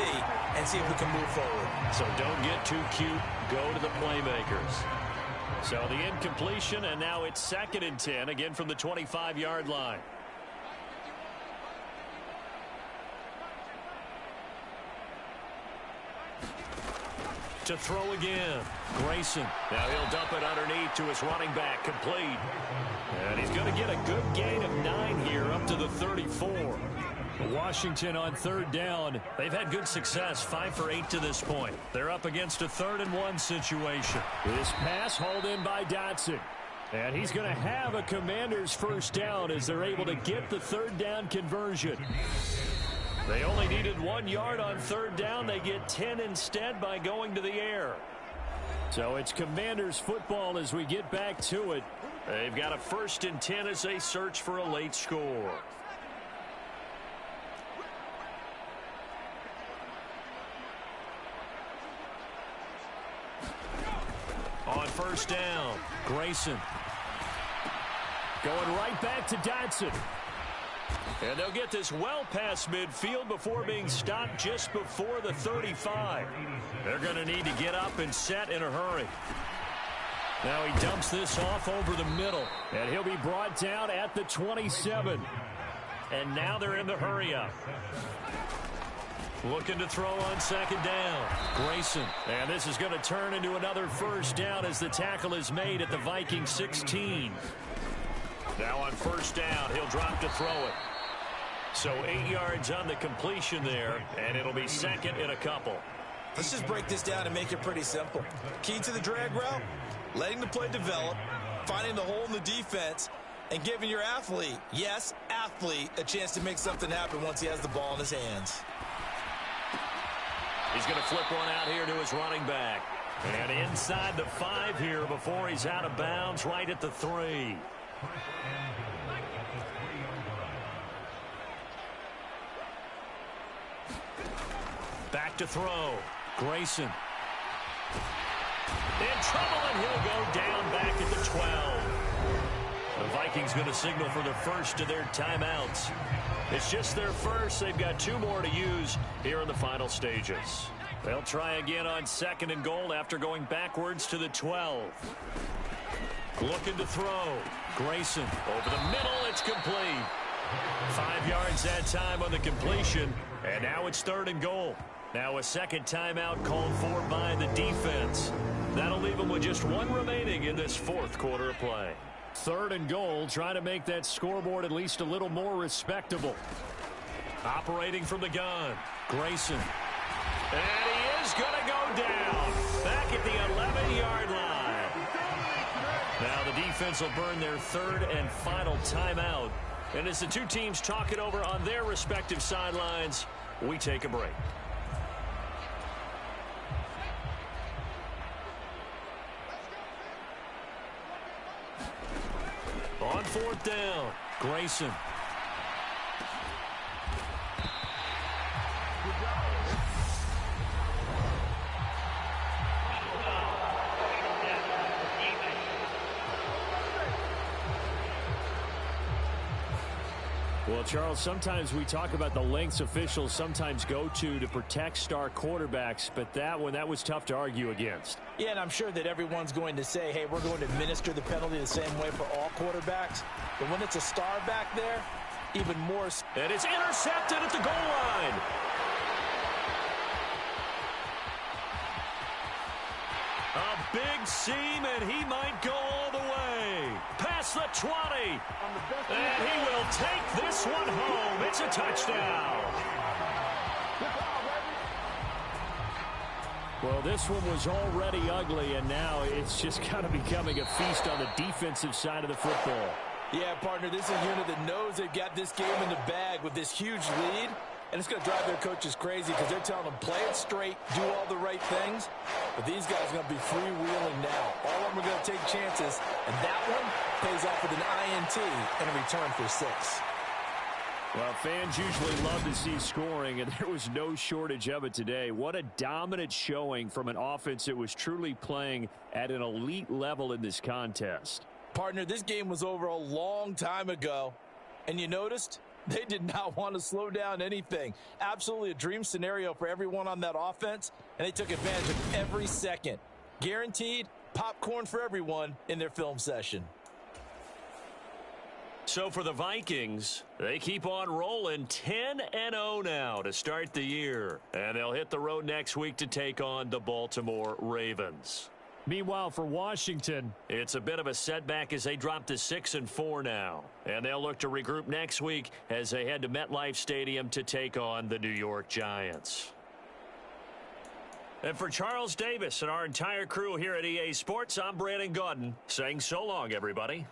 and see if we can move forward. So don't get too cute. Go to the playmakers. So the incompletion, and now it's 2nd and 10, again from the 25-yard line. To throw again. Grayson. Now he'll dump it underneath to his running back. Complete. And he's going to get a good gain of 9 here up to the 34. Washington on 3rd down. They've had good success, 5 for 8 to this point. They're up against a 3rd and 1 situation. This pass hauled in by Dotson. And he's going to have a Commanders first down as they're able to get the 3rd down conversion. They only needed 1 yard on third down. They get 10 instead by going to the air. So it's Commanders football as we get back to it. They've got a 1st and 10 as they search for a late score. On first down, Grayson. Going right back to Dodson. And they'll get this well past midfield before being stopped just before the 35. They're going to need to get up and set in a hurry. Now he dumps this off over the middle. And he'll be brought down at the 27. And now they're in the hurry up. Looking to throw on second down. Grayson. And this is going to turn into another first down as the tackle is made at the Vikings 16. Now on first down, he'll drop to throw it. So 8 yards on the completion there, and it'll be second and a couple. Let's just break this down and make it pretty simple. Key to the drag route, letting the play develop, finding the hole in the defense, and giving your athlete, yes, athlete, a chance to make something happen once he has the ball in his hands. He's going to flip one out here to his running back. And inside the 5 here before he's out of bounds right at the 3. Back to throw. Grayson. In trouble, and he'll go down back at the 12. The Vikings going to signal for the first of their timeouts. It's just their first. They've got 2 more to use here in the final stages. They'll try again on second and goal after going backwards to the 12. Looking to throw. Grayson over the middle. It's complete. 5 yards that time on the completion. And now it's third and goal. Now a second timeout called for by the defense. That'll leave them with just 1 remaining in this 4th quarter of play. Third and goal, trying to make that scoreboard at least a little more respectable. Operating from the gun, Grayson. And he is going to go down back at the 11-yard line. Now the defense will burn their 3rd and final timeout. And as the 2 teams talk it over on their respective sidelines, we take a break. On 4th down, Grayson. Well, Charles, sometimes we talk about the lengths officials sometimes go to protect star quarterbacks, but that was tough to argue against. Yeah, and I'm sure that everyone's going to say, hey, we're going to administer the penalty the same way for all quarterbacks. But when it's a star back there, even more. And it's intercepted at the goal line. A big seam, and he might go all the way. Past the 20. And he will take this one home. It's a touchdown. Well, this one was already ugly, and now it's just kind of becoming a feast on the defensive side of the football. Yeah, partner, this is a unit that knows they've got this game in the bag with this huge lead. And it's going to drive their coaches crazy because they're telling them play it straight, do all the right things. But these guys are going to be freewheeling now. All of them are going to take chances. And that one pays off with an INT and a return for 6. Well, fans usually love to see scoring, and there was no shortage of it today. What a dominant showing from an offense that was truly playing at an elite level in this contest. Partner, this game was over a long time ago. And you noticed? They did not want to slow down anything. Absolutely a dream scenario for everyone on that offense, and they took advantage of every second. Guaranteed popcorn for everyone in their film session. So for the Vikings, they keep on rolling 10-0 now to start the year. And they'll hit the road next week to take on the Baltimore Ravens. Meanwhile, for Washington, it's a bit of a setback as they drop to 6-4 now. And they'll look to regroup next week as they head to MetLife Stadium to take on the New York Giants. And for Charles Davis and our entire crew here at EA Sports, I'm Brandon Gaudin saying so long, everybody.